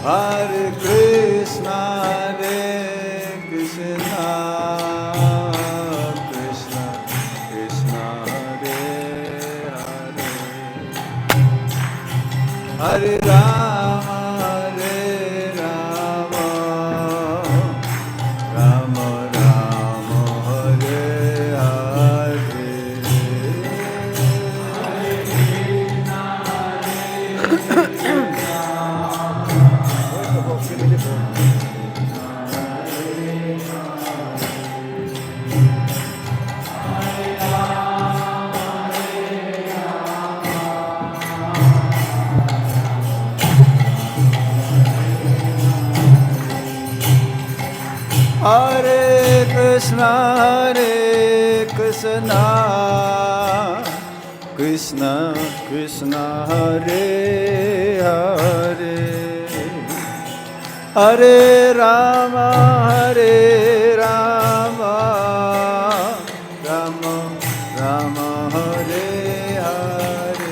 Hare Krishna, Hare Krishna, Krishna Krishna, Hare Hare, Hare Rama, Hare Rama, Rama Rama, Hare Hare. Hare Krishna, Hare Krishna, Krishna Krishna, Hare Hare, Hare Rama, Hare Rama, Rama Rama, Hare Hare.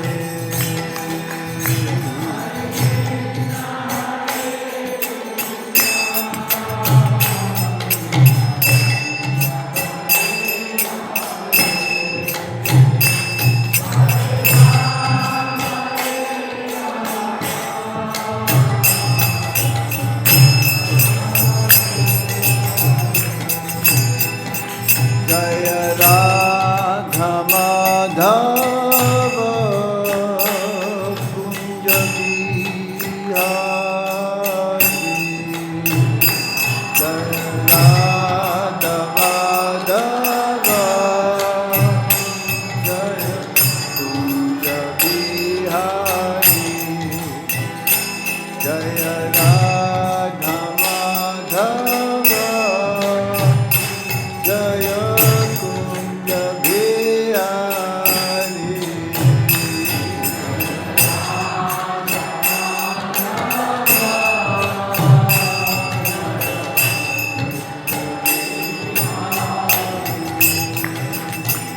Jaya Radha Madhava Kunja Bihari, Jaya Radha Madhava, Jaya Kunja Bihari, Jaya Radha Madhava, Jaya Kunja Bihari.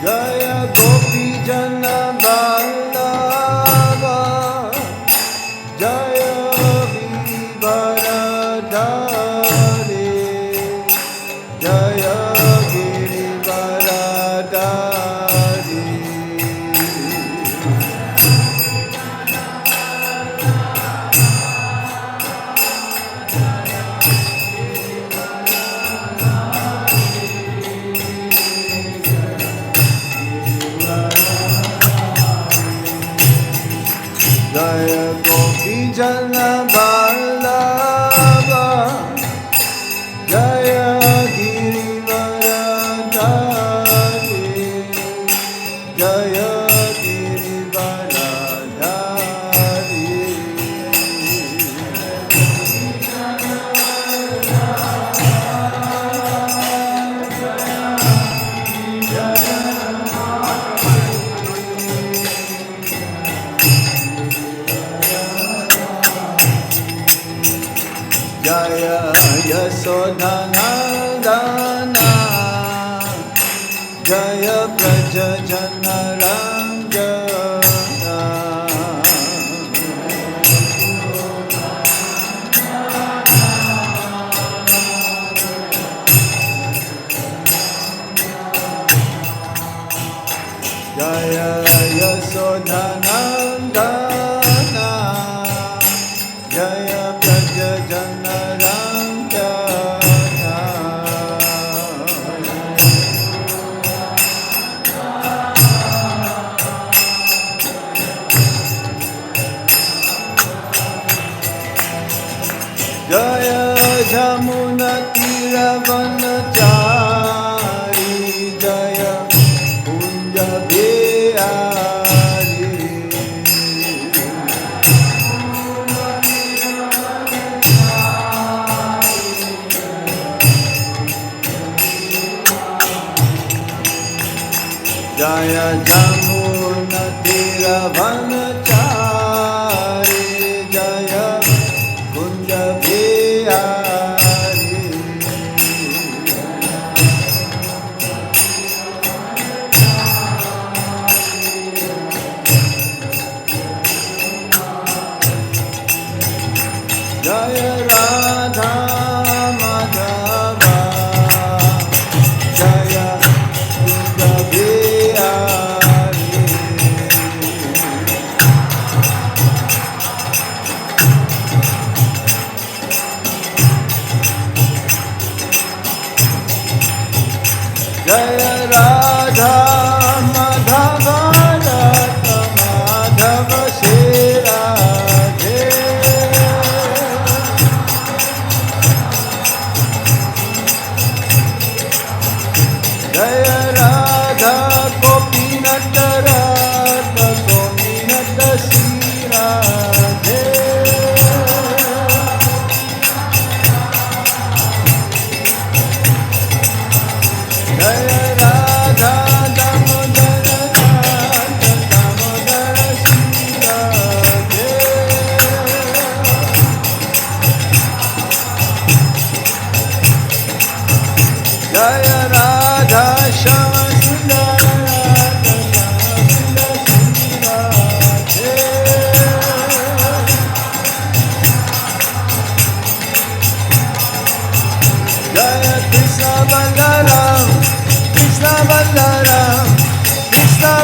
Jaya Gopi Jana Vallabha, Jaya Vivaradhari, Jaya Girivaradhari. Jaya Gopi Jana Vallabha, Jaya Girivaradhari, Jaya Girivaradhari. Jaya Yasodhanandana, Jaya Praja Janaranjana, Jaya Yasodhanandana, Jaya Praja Janaranjana. Jaya Jamuna Tiravanachari, Jaya Kunja Bihari, Jaya Jamuna Tiravanachari, Jaya Kunja Bihari. Jaya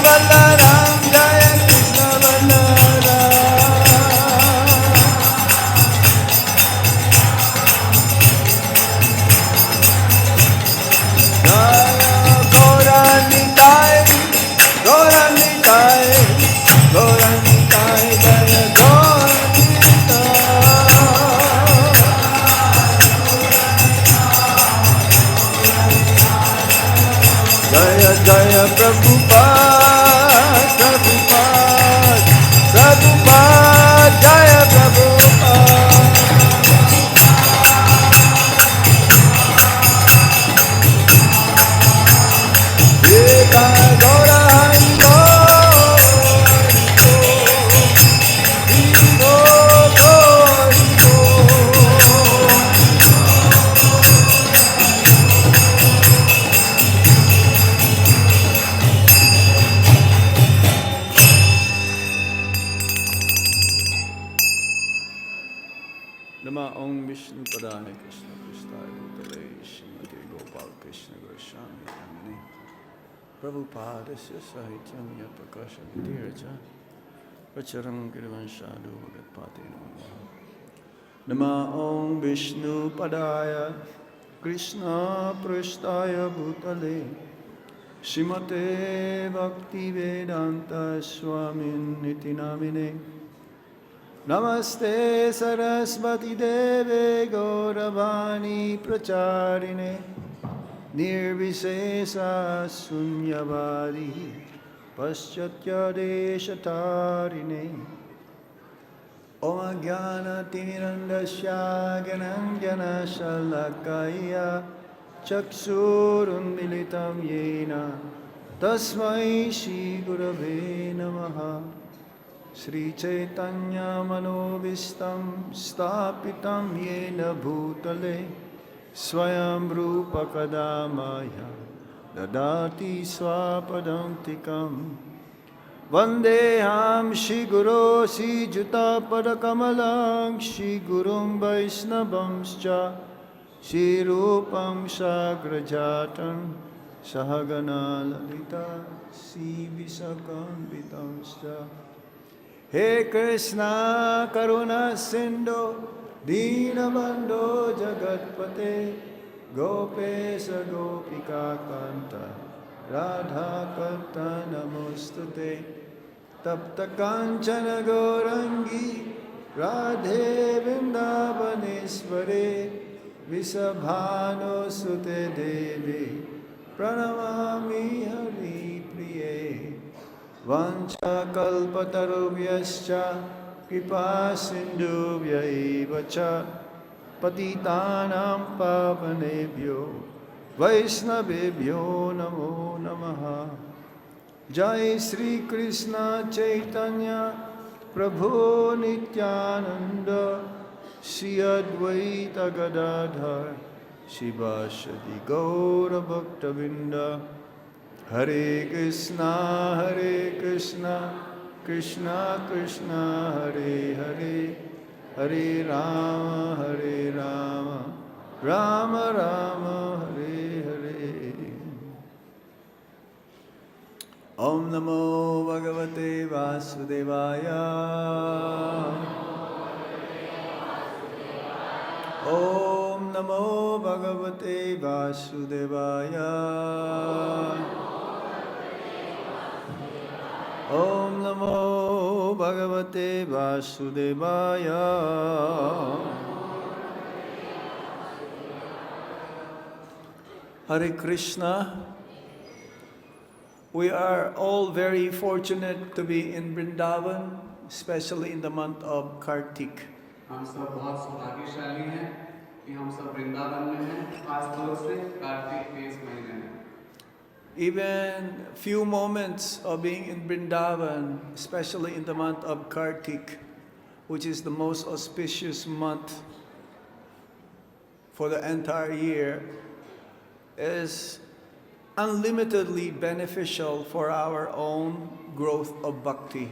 Balaram, Jaya Krishna Balaram. Jaya Gauranitai, Gauranitai, Gauranitai, Jaya Gauranitai. Jaya Jaya Prabhupada, Prabhupada, Prabhupada, Jaya Prabhupada. Eka Gaura Haribo, Haribo, Haribo. Nama Om Vishnu Padaya Krishna Krishna Bhutale Srimati Gopal Krishna Goswami Namini Prabhupadasya Sahityamya Prakasha Vidiraja Pracharam Girivanshadu Bhagatpate Nama Om Vishnu Padaya Krishna Prasthaya Bhutale Srimate Bhakti Vedanta Swami Niti Namine Namaste Saraswati Deve Gauravani Pracharine Nirvisesa Sunyavadi Paschatya Deshatarine Om Jnana Tirandasya Gananjana Shalakaya Chaksurun Militam Yena Tasmai Shri Gurave Namaha Sri Chaitanya Manobhistam Stapitam Yena Bhutale Swayam Rupa Kadamaya Dadati Swapadantikam Vandeham Shri Guru Sri Juta Padakamalang Shri Gurum Vaisnavamscha Shri Rupam Sagrajatam Sahagana Lalita Sri Visakam Vitamscha He Krishna Karuna Sindhu Dinabandho Jagatpate Gopesa Gopika Kanta Radha Kanta Namostute Tapta Kanchana Gaurangi Radhe Vrindavaneshware Visabhano Sute Devi Pranamami Hari Priye Vancha kalpatarubhyascha kripa sindhubhya eva cha patitanam pavanebhyo vaishnavebhyo namo namaha. Jai Sri Krishna Chaitanya Prabhu Nityananda Shri Advaita Gadadhar Shivashadi Gaura Bhaktavinda Hare Krishna, Krishna Krishna, Hare Hare, Hare Rama, Rama Rama, Hare Hare. Om Namo Bhagavate Vasudevaya. Om Namo Bhagavate Vasudevaya. Om Namo Bhagavate Vasudevaya. Hare Krishna. We are all very fortunate to be in Vrindavan, especially in the month of Kartik. हम सब बहुत सौभाग्यशाली हैं कि हम सब वृंदावन में हैं, खास तौर से कार्तिक के इस महीने में. Even few moments of being in Vrindavan, especially in the month of Kartik, which is the most auspicious month for the entire year, is unlimitedly beneficial for our own growth of bhakti.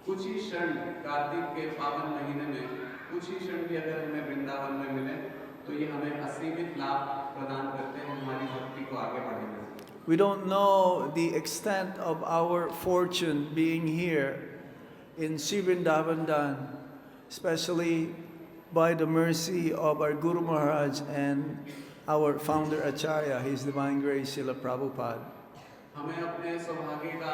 कुछ ही क्षण कार्तिक के पावन महीने में कुछ ही क्षण भी अगर हमें वृंदावन में मिले तो ये हमें असीमित लाभ प्रदान करते हैं हमारी भक्ति को आगे बढ़ाने में. We don't know the extent of our fortune being here in Sri Vrindavan Dan, especially by the mercy of our Guru Maharaj and our founder Acharya, His Divine Grace Srila Prabhupada. हमें अपने सौभाग्य का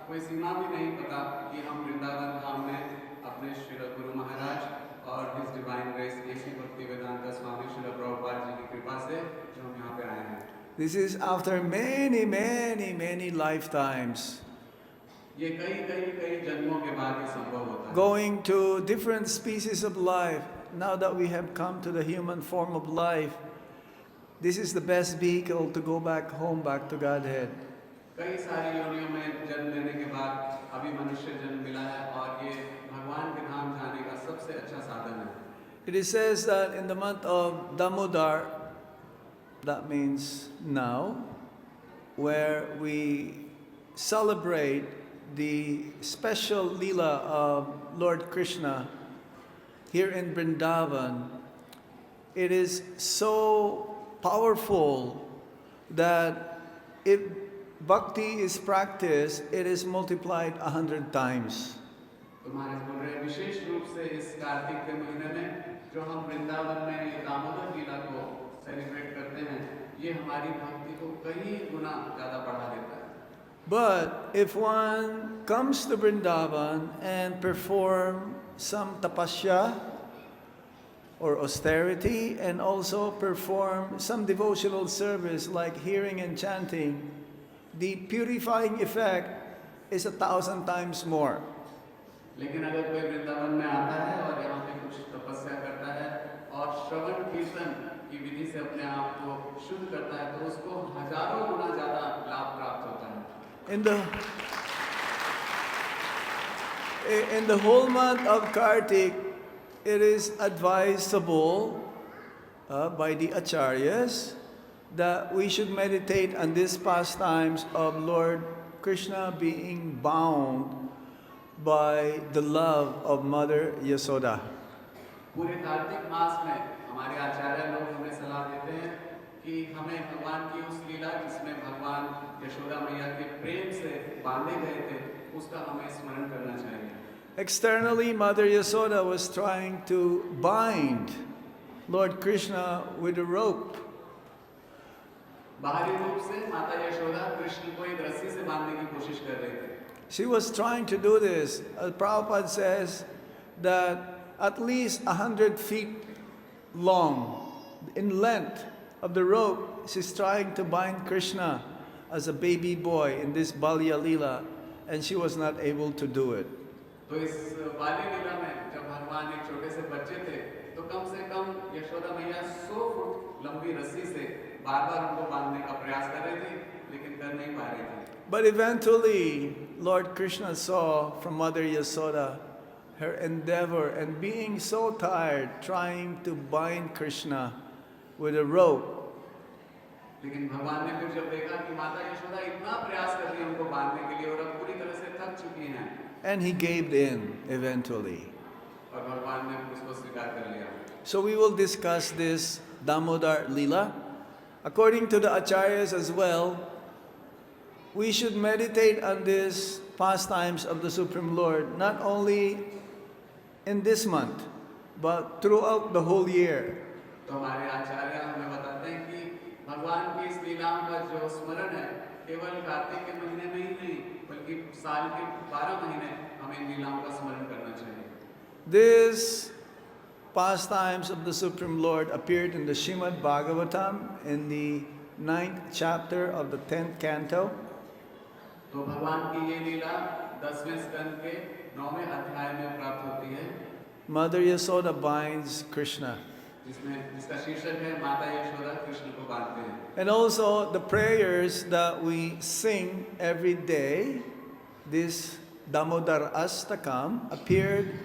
कोई सीमा भी नहीं पता कि हम वृंदावन धाम में अपने श्री गुरु महाराज और हिज डिवाइन ग्रेस एसी भक्ति वेदांता स्वामी श्री प्रभुपाद जी की कृपा से जो हम यहाँ पे आए हैं. This is after many, many, many lifetimes, ये कई जन्मों के बाद ये संभव होता है. going to different species of life. Now that we have come to the human form of life, this is the best vehicle to go back home, back to Godhead. कई सारी योनियों में जन्म लेने के बाद अभी मनुष्य जन्म मिला है और ये भगवान के धाम जाने का सबसे अच्छा साधन है. It is says that in the month of Damodar, that means now, where we celebrate the special Lila of Lord Krishna here in Vrindavan, it is so powerful that if Bhakti is practiced, it is multiplied 100 times. तो महाराज बोल रहे हैं विशेष रूप से इस कार्तिक के महीने में जो हम वृंदावन में ये दामोदर लीला को सेलिब्रेट करते हैं, ये हमारी भक्ति को कई गुना ज़्यादा बढ़ा देता है. But if one comes to Vrindavan and perform some tapasya or austerity and also perform some devotional service like hearing and chanting, the purifying effect is 1,000 times more. लेकिन अगर कोई वृंदावन में आता है और यहाँ पे कुछ तपस्या करता है और श्रवण कीर्तन की विधि से अपने आप को शुद्ध करता है तो उसको हजारों गुना ज़्यादा लाभ प्राप्त होता है. In the whole month of Kartik, it is advisable by the acharyas that we should meditate on these pastimes of Lord Krishna being bound by the love of Mother Yasoda. पूरे कार्तिक मास में हमारे आचार्य लोग हमें सलाह देते हैं कि हमें भगवान की उस लीला जिसमें भगवान यशोदा मैया के प्रेम से बांधे गए थे उसका हमें स्मरण करना चाहिए. Externally, Mother Yasoda was trying to bind Lord Krishna with a rope. बाहरी रूप से माता यशोदा कृष्ण को एक रस्सी से बांधने की कोशिश कर रही थी. She was trying to do this. Prabhupada says that at least 100 feet long in length of the rope, she's trying to bind Krishna as a baby boy in this Balya Lila, and she was not able to do it. तो इस बाली लीला में जब भगवान एक छोटे से बच्चे थे तो कम से कम यशोदा मैया 100 फुट लंबी रस्सी से बार-बार उनको बांधने का प्रयास कर रही थी लेकिन कर नहीं पा रही थी. But eventually, Lord Krishna saw from Mother Yasoda her endeavor and being so tired trying to bind Krishna with a rope. लेकिन भगवान ने फिर जब देखा कि माता यशोदा इतना प्रयास कर रही है उनको बांधने के लिए और अब पूरी तरह से थक चुकी हैं. And he gave in eventually. और भगवान ने उसको स्वीकार कर लिया. So we will discuss this Damodar Lila. According to the acharyas as well, we should meditate on these pastimes of the Supreme Lord, not only in this month, but throughout the whole year. तो हमारे आचार्य हमें बताते हैं कि भगवान की इस लीलाओं का जो स्मरण है केवल कार्तिक के महीने में ही नहीं बल्कि साल के 12 महीने हमें इन लीलाओं का स्मरण करना चाहिए. These pastimes of the Supreme Lord appeared in the Srimad Bhagavatam in the 9th chapter of the 10th canto. तो भगवान की ये लीला 10वें स्कंद के 9वें अध्याय में प्राप्त होती है. Mother Yasoda binds Krishna. जिसका शीर्षक है माता यशोदा कृष्ण को बांधते हैं. And also the prayers that we sing every day, this Damodar Astakam, appeared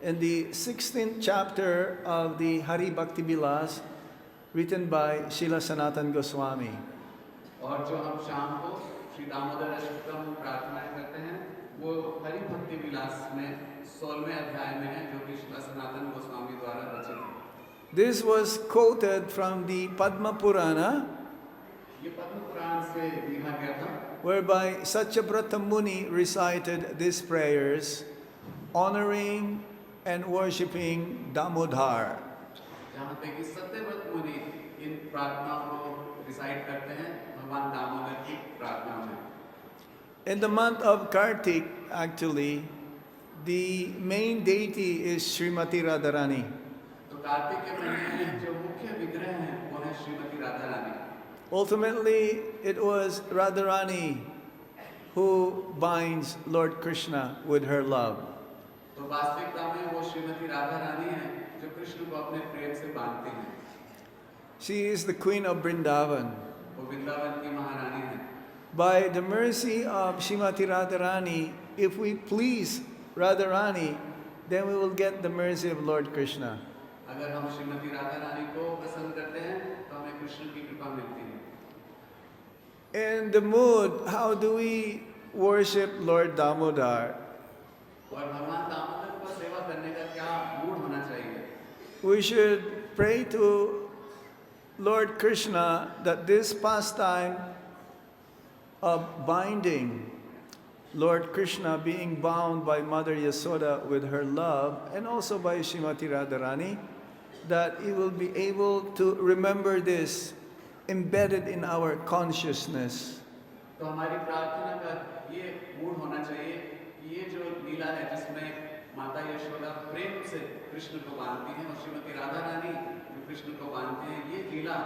in the 16th chapter of the Hari Bhakti Vilas, written by Srila Sanatan Goswami. और जो हम शाम को श्री दामोदर अष्टकम प्रार्थनाएं करते हैं वो हरि भक्ति विलास में 16वें अध्याय में है जो कि श्री सनातन गोस्वामी द्वारा रचित है. This was quoted from the Padma Purana, ये पद्म पुराण से पे लिखा गया था, whereby Satyabrata Muni recited these prayers honoring and worshipping Damodar. जहाँ पे कि सत्यव्रत मुनि इन प्रार्थनाओं को रिसाइट करते हैं भगवान दामोदर की प्रार्थना में। In the month of Kartik, actually, the main deity is Srimati Radharani. तो कार्तिक के महीने में जो मुख्य विग्रह हैं वो है Shrimati Radha Rani. Ultimately, it was Radharani who binds Lord Krishna with her love. तो वास्तविकता में वो श्रीमती राधा रानी है जो कृष्ण को अपने प्रेम से बांधती हैं। She is the queen of Vrindavan. वो वृंदावन की महारानी है। By the mercy of Srimati Radharani, if we please Radharani, then we will get the mercy of Lord Krishna. अगर हम श्रीमती राधा रानी को पसंद करते हैं तो हमें कृष्ण की कृपा मिलती है। In the mood, how do we worship Lord Damodar? और भगवान दामोदर को सेवा करने का क्या मूड होना चाहिए? We should pray to Lord Krishna that this pastime of binding, Lord Krishna being bound by Mother Yasoda with her love, and also by Srimati Radharani, that he will be able to remember this embedded in our consciousness. तो हमारी प्रार्थना का ये mood होना चाहिए कि ये जो लीला है जिसमें माता यशोदा प्रेम से कृष्ण को बांधती हैं और श्रीमती राधा रानी जो कृष्ण को बांधते हैं, ये लीला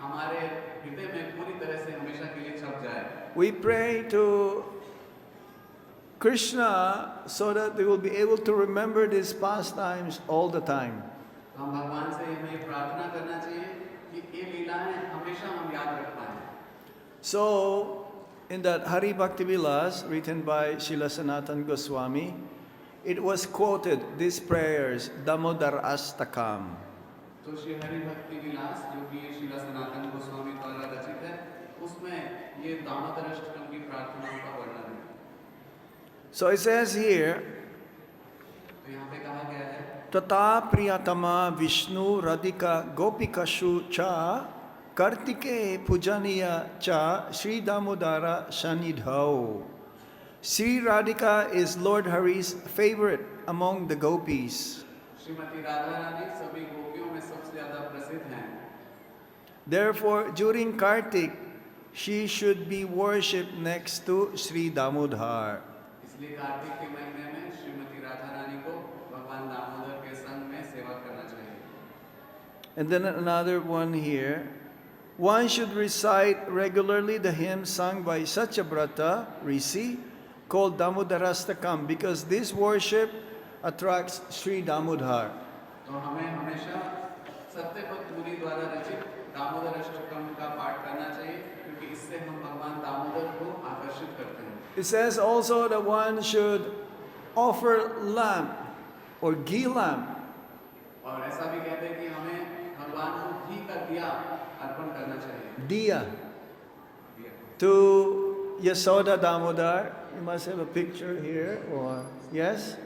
हमारे हृदय में पूरी तरह से हमेशा के लिए छप जाए। We pray to Krishna so that they will be able to remember these pastimes all the time. तो हम भगवान से हमें प्रार्थना करना चाहिए कि ये लीलाएं हमेशा हम याद रख पाएं। So, in that Hari Bhakti Vilas written by Srila Sanatan Goswami, it was quoted these prayers, Damodar Astakam. तो श्री हरि भक्ति विलास जो कि श्रीला सनातन गोस्वामी द्वारा रचित है, उसमें ये दामोदर अष्टकम की प्रार्थनाओं का वर्णन है। So it says here, तो यहाँ पे कहा गया है, Tata Priyatama Vishnu Radhika Gopikashu Cha Kartike Pujaniya Cha Sri Damodara Shanidhau. Sri Radhika is Lord Hari's favorite among the gopis. Shrimati Radha Rani सभी गोपियों में सबसे ज्यादा प्रसिद्ध हैं। Therefore, during Kartik, she should be worshipped next to Sri Damodar. इसलिए कार्तिक के महीने में श्रीमती राधा रानी को भगवान दामोदर के संग में सेवा करना चाहिए। And then another one here. One should recite regularly the hymn sung by Satyabrata Rishi called Damodarastakam because this worship attracts Sri Damodar. तो हमें हमेशा सत्यव्रत मुनि द्वारा रचित दामोदर अष्टकम का पाठ करना चाहिए क्योंकि इससे हम भगवान दामोदर को आकर्षित करते हैं। It says also that one should offer lamp or ghee lamp और ऐसा भी कहते हैं कि हमें भगवान को घी का दिया अर्पण करना चाहिए। diya to Yasoda Damodar. You must have a picture here, or yes?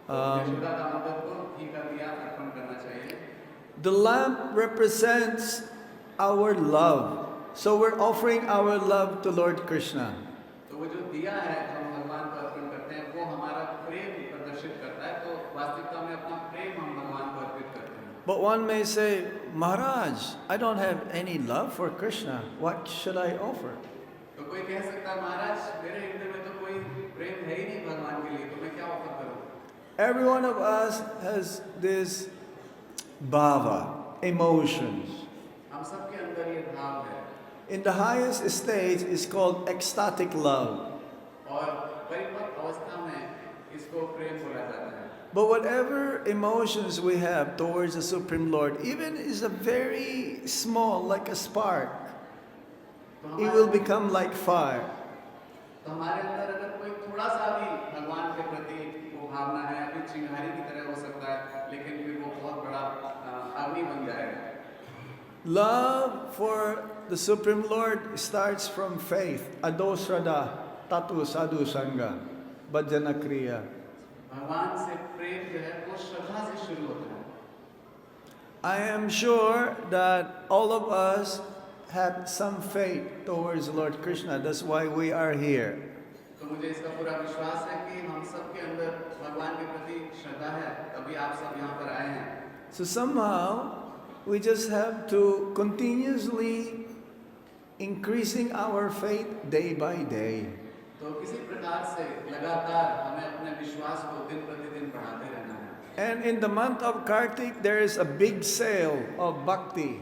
Yashoda Damodar को घी का दिया अर्पण करना चाहिए। The lamp represents our love. So we're offering our love to Lord Krishna. तो वो जो दिया है जो हम भगवान को अर्पण करते हैं वो हमारा प्रेम प्रदर्शित करता है। तो वास्तविकता में अपना प्रेम हम भगवान को अर्पित करते हैं। But one may say, Maharaj, I don't have any love for Krishna. What should I offer? तो कोई कह सकता है महाराज मेरे हृदय में तो कोई प्रेम है ही नहीं भगवान के लिए, तो मैं क्या ऑफर करूं? Every one of us has this bhava, emotions. हम सबके अंदर ये भाव है In the highest stage is called ecstatic love. और परिपक्व अवस्था में इसको प्रेम बोला जाता है। But whatever emotions we have towards the Supreme Lord, even is a very small, like a spark, it will become like fire. तो हमारे अंदर अगर कोई थोड़ा सा भी भगवान के प्रति वो भावना है, अभी चिंगारी की तरह हो सकता है, लेकिन फिर वो बहुत बड़ा अग्नि बन जाएगा। Love for the Supreme Lord starts from faith. Adosrada, tatu sadhu sangha, bhajana kriya. भगवान से प्रेम जो है वो श्रद्धा से शुरू होता है। I am sure that all of us had some faith towards Lord Krishna. That's why we are here. तो मुझे इसका पूरा विश्वास है कि हम सब के अंदर भगवान के प्रति श्रद्धा है, तभी आप सब यहाँ पर आए हैं. So somehow we just have to continuously increasing our faith day by day. तो किसी प्रकार से लगातार हमें अपने विश्वास को दिन प्रतिदिन बढ़ाते रहना है. And in the month of Kartik, there is a big sale of Bhakti.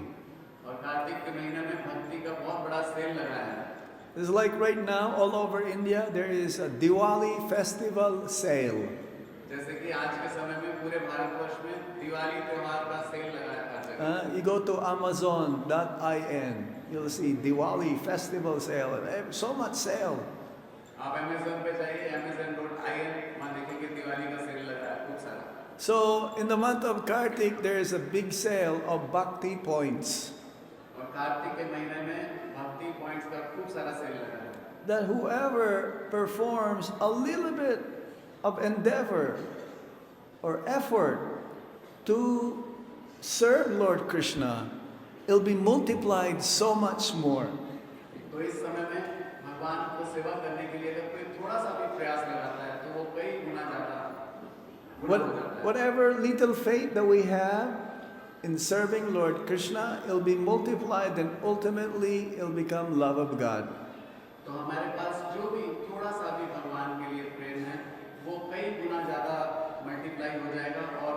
और कार्तिक के महीने में भक्ति का बहुत बड़ा सेल लगा है. It's like right now, all over India, there is a Diwali festival sale. जैसे कि आज के समय में पूरे भारतवर्ष में दिवाली त्योहार का सेल लगा है हर जगह. You go to Amazon.in, you'll see Diwali festival sale. So much sale. आप Amazon पे जाइए, amazon.in, वहाँ देखेंगे दिवाली का सेल लगा है खूब सारा. So in the month of Kartik, there is a big sale of Bhakti points. और कार्तिक के महीने में भक्ति पॉइंट्स का खूब सारा सेल लगा है. That whoever performs a little bit of endeavor or effort to serve Lord Krishna, it'll be multiplied so much more. तो इस समय में भगवान को सेवा करने के लिए अगर कोई थोड़ा सा भी प्रयास लगाता है तो वो कई गुना ज्यादा गुना हो जाता है. Whatever little faith that we have in serving Lord Krishna, it'll be multiplied and ultimately it'll become love of God. तो हमारे पास जो भी थोड़ा सा भी भगवान के लिए प्रेम है वो कई गुना ज्यादा मल्टीप्लाई हो जाएगा और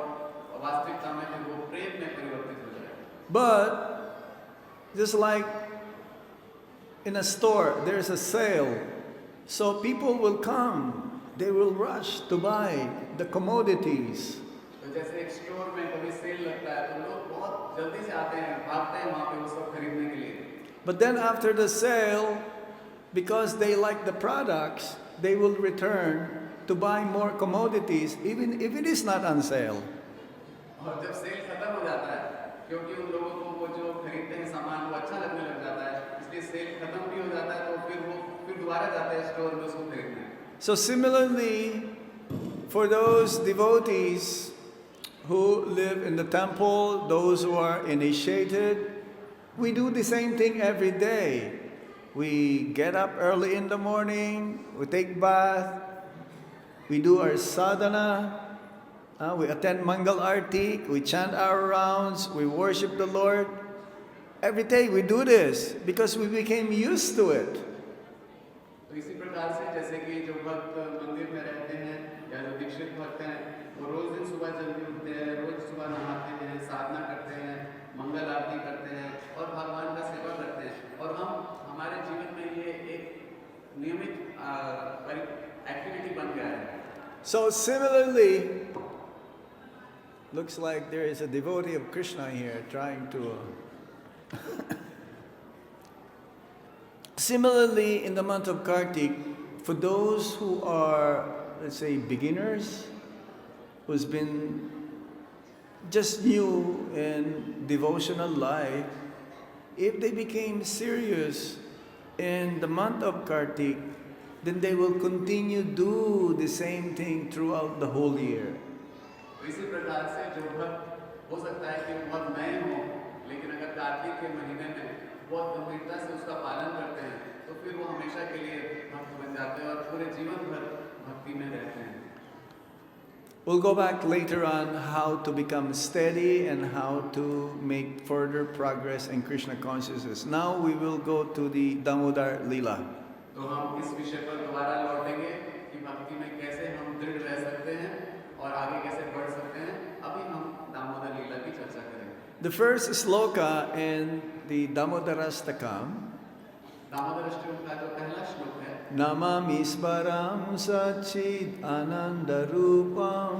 वास्तविकता में वो प्रेम में परिवर्तित हो जाएगा. But just like in a store, there's a sale, so people will come, they will rush to buy the commodities. तो जैसे एक स्टोर में कभी सेल लगता है तो लोग बहुत जल्दी से आते हैं, भागते हैं वहाँ पे वो सब खरीदने के लिए. But then after the sale, because they like the products, they will return to buy more commodities, even if it is not on sale. और जब सेल खत्म हो जाता है, क्योंकि उन लोगों को वो जो खरीदते हैं सामान वो अच्छा लगने लग जाता है, इसलिए सेल खत्म भी हो जाता है तो फिर दोबारा जाते हैं स्टोर में उसको खरीदने. So similarly, for those devotees who live in the temple, those who are initiated, we do the same thing every day. We get up early in the morning, we take bath, we do our sadhana, we attend Mangal Arti, we chant our rounds, we worship the Lord. Every day we do this because we became used to it. तो इसी प्रकार से जैसे कि जो भक्त मंदिर में रहते हैं या जो दीक्षित भक्त हैं वो रोज दिन सुबह जल्दी उठते हैं, रोज सुबह नहाते हैं, साधना करते हैं, मंगल आरती करते हैं और भगवान का सेवा करते हैं. और हम हमारे जीवन में ये एक नियमित एक्टिविटी बन गया है. So similarly, looks like there is a devotee of Krishna here trying to... Similarly, in the month of Kartik, for those who are, let's say, beginners, who's been just new in devotional life, if they became serious in the month of Kartik, then they will continue do the same thing throughout the whole year. तो इसी प्रकार से जो भक्त हो सकता है कि बहुत नए हों, लेकिन अगर कार्तिक के महीने में बहुत गंभीरता से उसका पालन करते हैं तो फिर वो हमेशा के लिए भक्त बन जाते हैं और पूरे जीवन भर भक्ति में रहते हैं. We'll go back later on how to become steady and how to make further progress in Krishna consciousness. Now we will go to the Damodar Lila. तो हम इस विषय पर दोबारा लौटेंगे कि भक्ति में कैसे हम दृढ़ रह सकते हैं और आगे कैसे बढ़ सकते हैं. अभी हम दामोदर लीला की चर्चा करेंगे. The first sloka in the Damodarastakam, Damodar का जो पहला श्लोक है, Namamisparam Sachid Anandarupam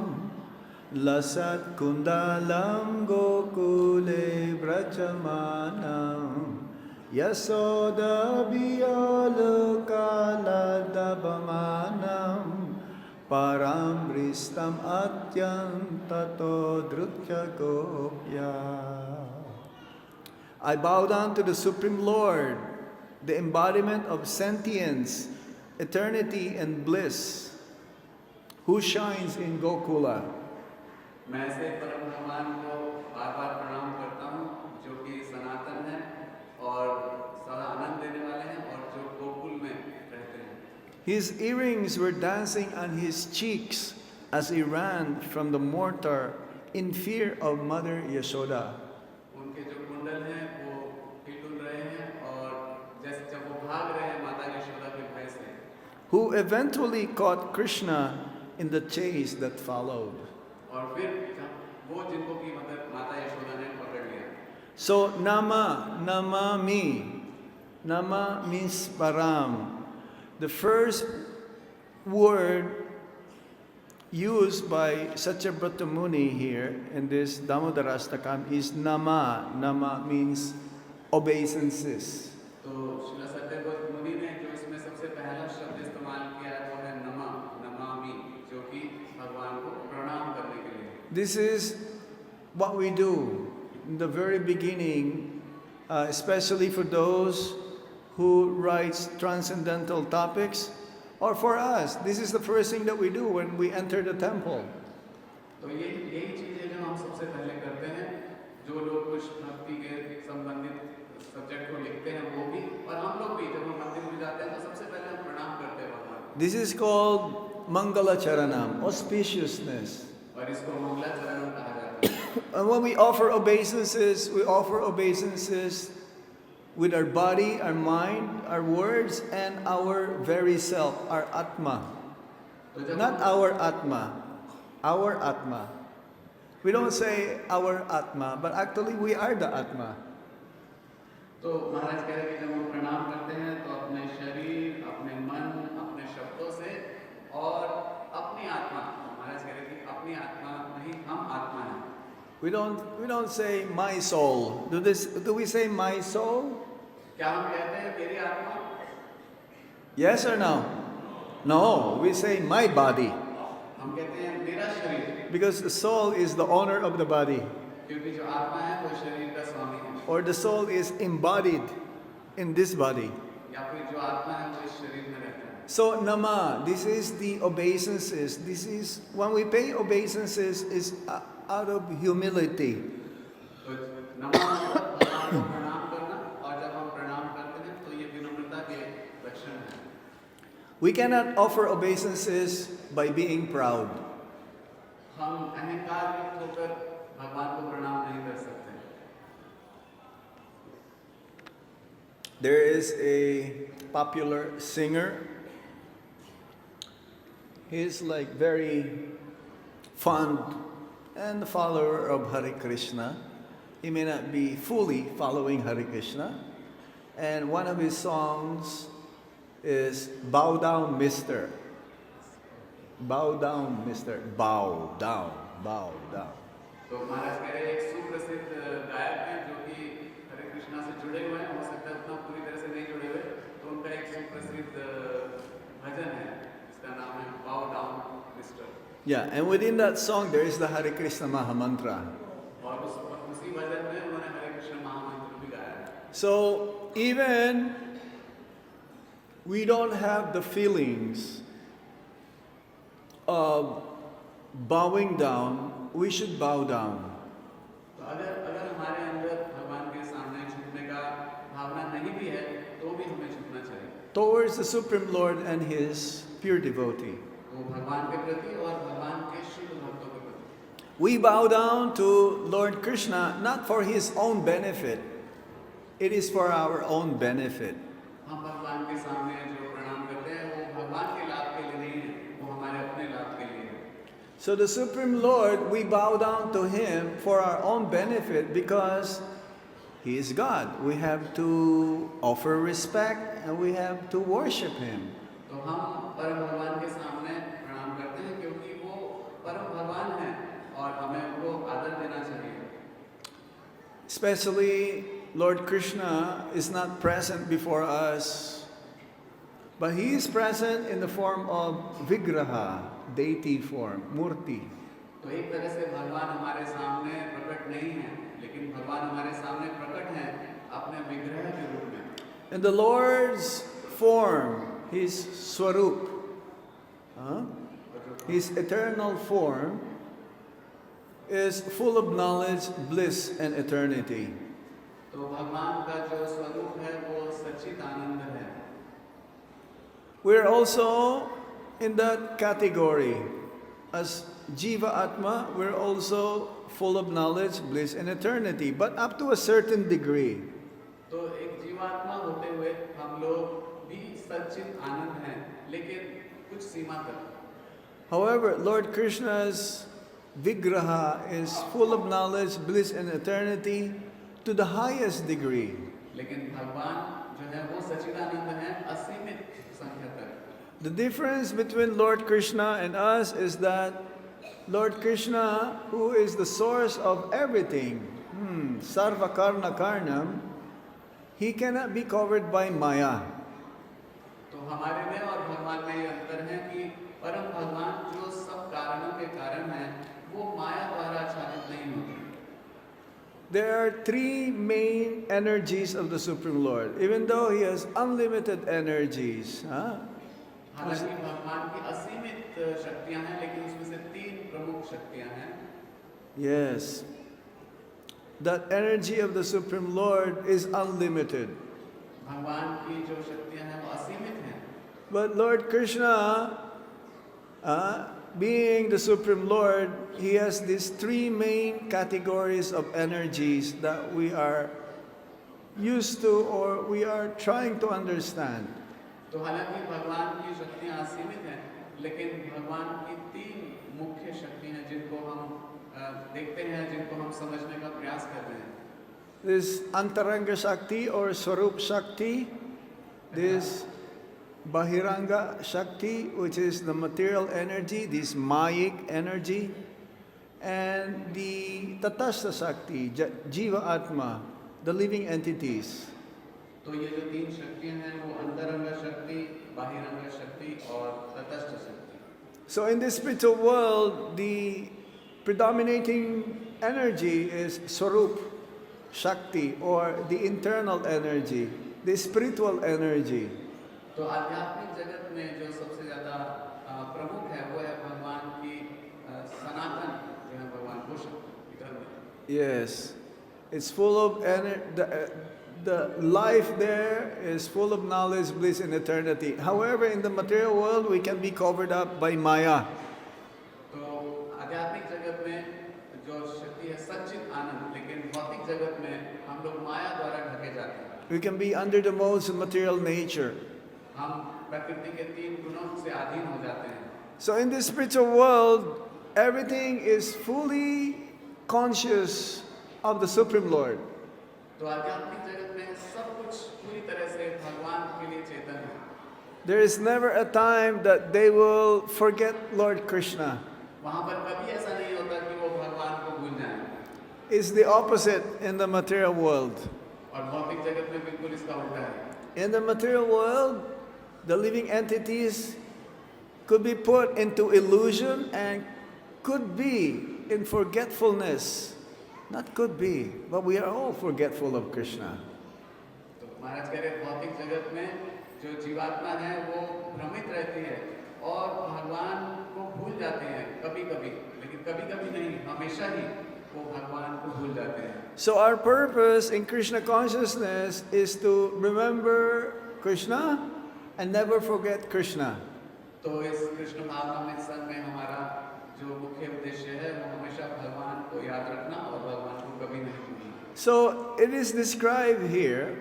Lasat Kundalam Gokule Vrachamanam Yasoda Biyalukaladabhamanam Paramristam Atyantato Drutya Gopya. I bow down to the Supreme Lord, the embodiment of sentience, eternity and bliss, who shines in Gokula. मैं ऐसे परम भगवान को बार बार प्रणाम करता हूँ जो कि सनातन है और His earrings were dancing on his cheeks as he ran from the mortar in fear of Mother Yashoda. उनके जो कुंडल हैं वो हिल रहे हैं और जैसे जब वो भाग रहे हैं माता यशोदा के भय से, Who eventually caught Krishna in the chase that followed. और फिर वो जिनको की मतलब माता यशोदा ने पकड़ लिया. So Namami. Nama means param. The first word used by Satyabrata Muni here in this Damodarastakam is Nama. Nama means obeisances. तो श्रील सत्यव्रत मुनि ने जो इसमें सबसे पहला शब्द इस्तेमाल किया है वो है नमा, नमामि, जो कि भगवान को प्रणाम करने के लिए. This is what we do in the very beginning, especially for those who writes transcendental topics, or for us. This is the first thing that we do when we enter the temple. तो यही चीजें जो हम सबसे पहले करते हैं, जो लोग कुछ भक्ति के संबंधित सब्जेक्ट को लिखते हैं वो भी, और हम लोग भी जब हम मंदिर में जाते हैं तो सबसे पहले हम प्रणाम करते हैं भगवान. This is called Mangala Charanam, auspiciousness. और इसको मंगलाचरण कहा जाता है. And when we offer obeisances with our body, our mind, our words, and our very self, our Atma. Not our Atma, our Atma. We don't say our Atma, but actually we are the Atma. तो महाराज कह रहे हैं कि जब हम प्रणाम करते हैं तो अपने शरीर, अपने मन, अपने शब्दों से और अपनी आत्मा, महाराज कह रहे हैं कि अपनी आत्मा नहीं, हम आत्मा हैं. We don't say my soul. Do we say my soul? क्या हम कहते हैं मेरी आत्मा? Yes or no? No, we say my body. हम कहते हैं मेरा शरीर. Because the soul is the owner of the body. क्योंकि जो आत्मा है वो शरीर का स्वामी है. Or the soul is embodied in this body. या फिर जो आत्मा है वो इस शरीर में रहता है. So Nama, this is the obeisances. This is when we pay obeisances is out of humility. तो नमा मतलब भगवान को प्रणाम करना, और जब हम प्रणाम करते हैं तो ये विनम्रता के लक्षण है. We cannot offer obeisances by being proud. हम अहंकार युक्त होकर भगवान को प्रणाम नहीं कर सकते. There is a popular singer. He's like very fond and follower of Hare Krishna. He may not be fully following Hare Krishna. And one of his songs is Bow Down Mister. Bow down Mister. Bow down, bow down. तो महाराज कह रहे हैं एक सुप्रसिद्ध गायक हैं जो कि हरे कृष्णा से जुड़े हुए हैं, हो सकता है उतना पूरी तरह से नहीं जुड़े हुए, तो उनका एक सुप्रसिद्ध भजन है जिसका नाम है Bow Down Mister. Yeah, and within that song there is the Hare Krishna Maha Mantra. और उसी भजन में उन्होंने हरे कृष्ण महामंत्र भी गाया है. So even we don't have the feelings of bowing down, we should bow down. तो अगर हमारे अंदर भगवान के सामने झुकने का भावना नहीं भी है तो भी हमें झुकना चाहिए. Towards the Supreme Lord and His pure devotee. वो भगवान के प्रति और भगवान के शुद्ध भक्तों के प्रति. We bow down to Lord Krishna not for His own benefit. It is for our own benefit. हम भगवान के सामने जो प्रणाम करते हैं वो भगवान के लाभ के लिए नहीं है, वो हमारे अपने लाभ के लिए है. So the Supreme Lord, we bow down to Him for our own benefit because He is God. We have to offer respect and we have to worship Him. तो हम परम भगवान के सामने प्रणाम करते हैं क्योंकि वो परम भगवान हैं और हमें उनको आदर देना चाहिए. Especially Lord Krishna is not present before us, but He is present in the form of Vigraha, deity form, Murti. तो एक तरह से भगवान हमारे सामने प्रकट नहीं है, लेकिन भगवान हमारे सामने प्रकट हैं अपने विग्रह के रूप में. And the Lord's form, His Swarup, His eternal form, is full of knowledge, bliss, and eternity. तो भगवान का जो स्वरूप है वो सच्चित आनंद है. we're also in that category. As Jiva Atma, we're also full of knowledge, bliss, and eternity, but up to a certain degree. तो एक जीवात्मा होते हुए हम लोग भी सच्चित आनंद हैं, लेकिन कुछ सीमा तक. However, Lord Krishna's Vigraha is full of knowledge, bliss, and eternity to the highest degree. लेकिन भगवान जो है वो सच्चिदानंद हैं असीमित संख्या तक. The difference between Lord Krishna and us is that Lord Krishna, who is the source of everything, Sarva Karna Karnam, he cannot be covered by Maya. तो हमारे में और भगवान में ये अंतर है कि परम भगवान जो सब कारणों के कारण हैं, वो माया द्वारा आच्छादित नहीं होते. There are three main energies of the Supreme Lord, even though he has unlimited energies. हालांकि भगवान की असीमित शक्तियां हैं, लेकिन उसमें से तीन प्रमुख शक्तियां हैं. Yes. That energy of the Supreme Lord is unlimited. भगवान की जो शक्तियां हैं वो असीमित हैं. But Lord Krishna, being the Supreme Lord, he has these three main categories of energies that we are used to or we are trying to understand. तो हालांकि भगवान की शक्तियां असीमित हैं, लेकिन भगवान की तीन मुख्य शक्तियां हैं जिनको हम देखते हैं, जिनको हम समझने का प्रयास कर रहे हैं. This Antaranga Shakti or Swarup Shakti, this Bahiranga Shakti, which is the material energy, this Mayic energy, and the Tatastha Shakti, Jiva Atma, the living entities. तो ये जो तीन शक्तियां हैं वो अंतरंग शक्ति, बाहिरंग शक्ति और तटस्थ शक्ति. So in this spiritual world, the predominating energy is Swarup Shakti, or the internal energy, the spiritual energy. तो आध्यात्मिक जगत में जो सबसे ज्यादा प्रमुख है वो है भगवान की सनातन जो है भगवान को शक्ति. Yes, it's full of the life there is full of knowledge, bliss, and eternity. However, in the material world, we can be covered up by Maya. तो आध्यात्मिक जगत में जो शक्ति है सच्चित आनंद, लेकिन भौतिक जगत में हम लोग माया द्वारा ढके जाते हैं. We can be under the modes of material nature. हम प्रकृति के तीन गुणों से अधीन हो जाते हैं. So in this spiritual world, everything is fully conscious of the Supreme Lord. तो आध्यात्मिक जगत में सब कुछ पूरी तरह से भगवान के लिए चेतन है. There is never a time that they will forget Lord Krishna. वहाँ पर कभी ऐसा नहीं होता कि वो भगवान को भूल जाएं. It's the opposite in the material world. और भौतिक जगत में बिल्कुल इसका उल्टा है. In the material world, the living entities could be put into illusion and could be in forgetfulness. Not could be, but we are all forgetful of Krishna. तो महाराज कह रहे भौतिक जगत में जो जीवात्मा है वो भ्रमित रहती है और भगवान को भूल जाते हैं कभी-कभी, लेकिन कभी-कभी नहीं, हमेशा ही वो भगवान को भूल जाते हैं. So our purpose in Krishna consciousness is to remember Krishna and never forget Krishna. तो इस कृष्ण भावना में संग में हमारा जो मुख्य उद्देश्य है वो हमेशा भगवान को याद रखना और भगवान को कभी नहीं भूलना. So it is described here,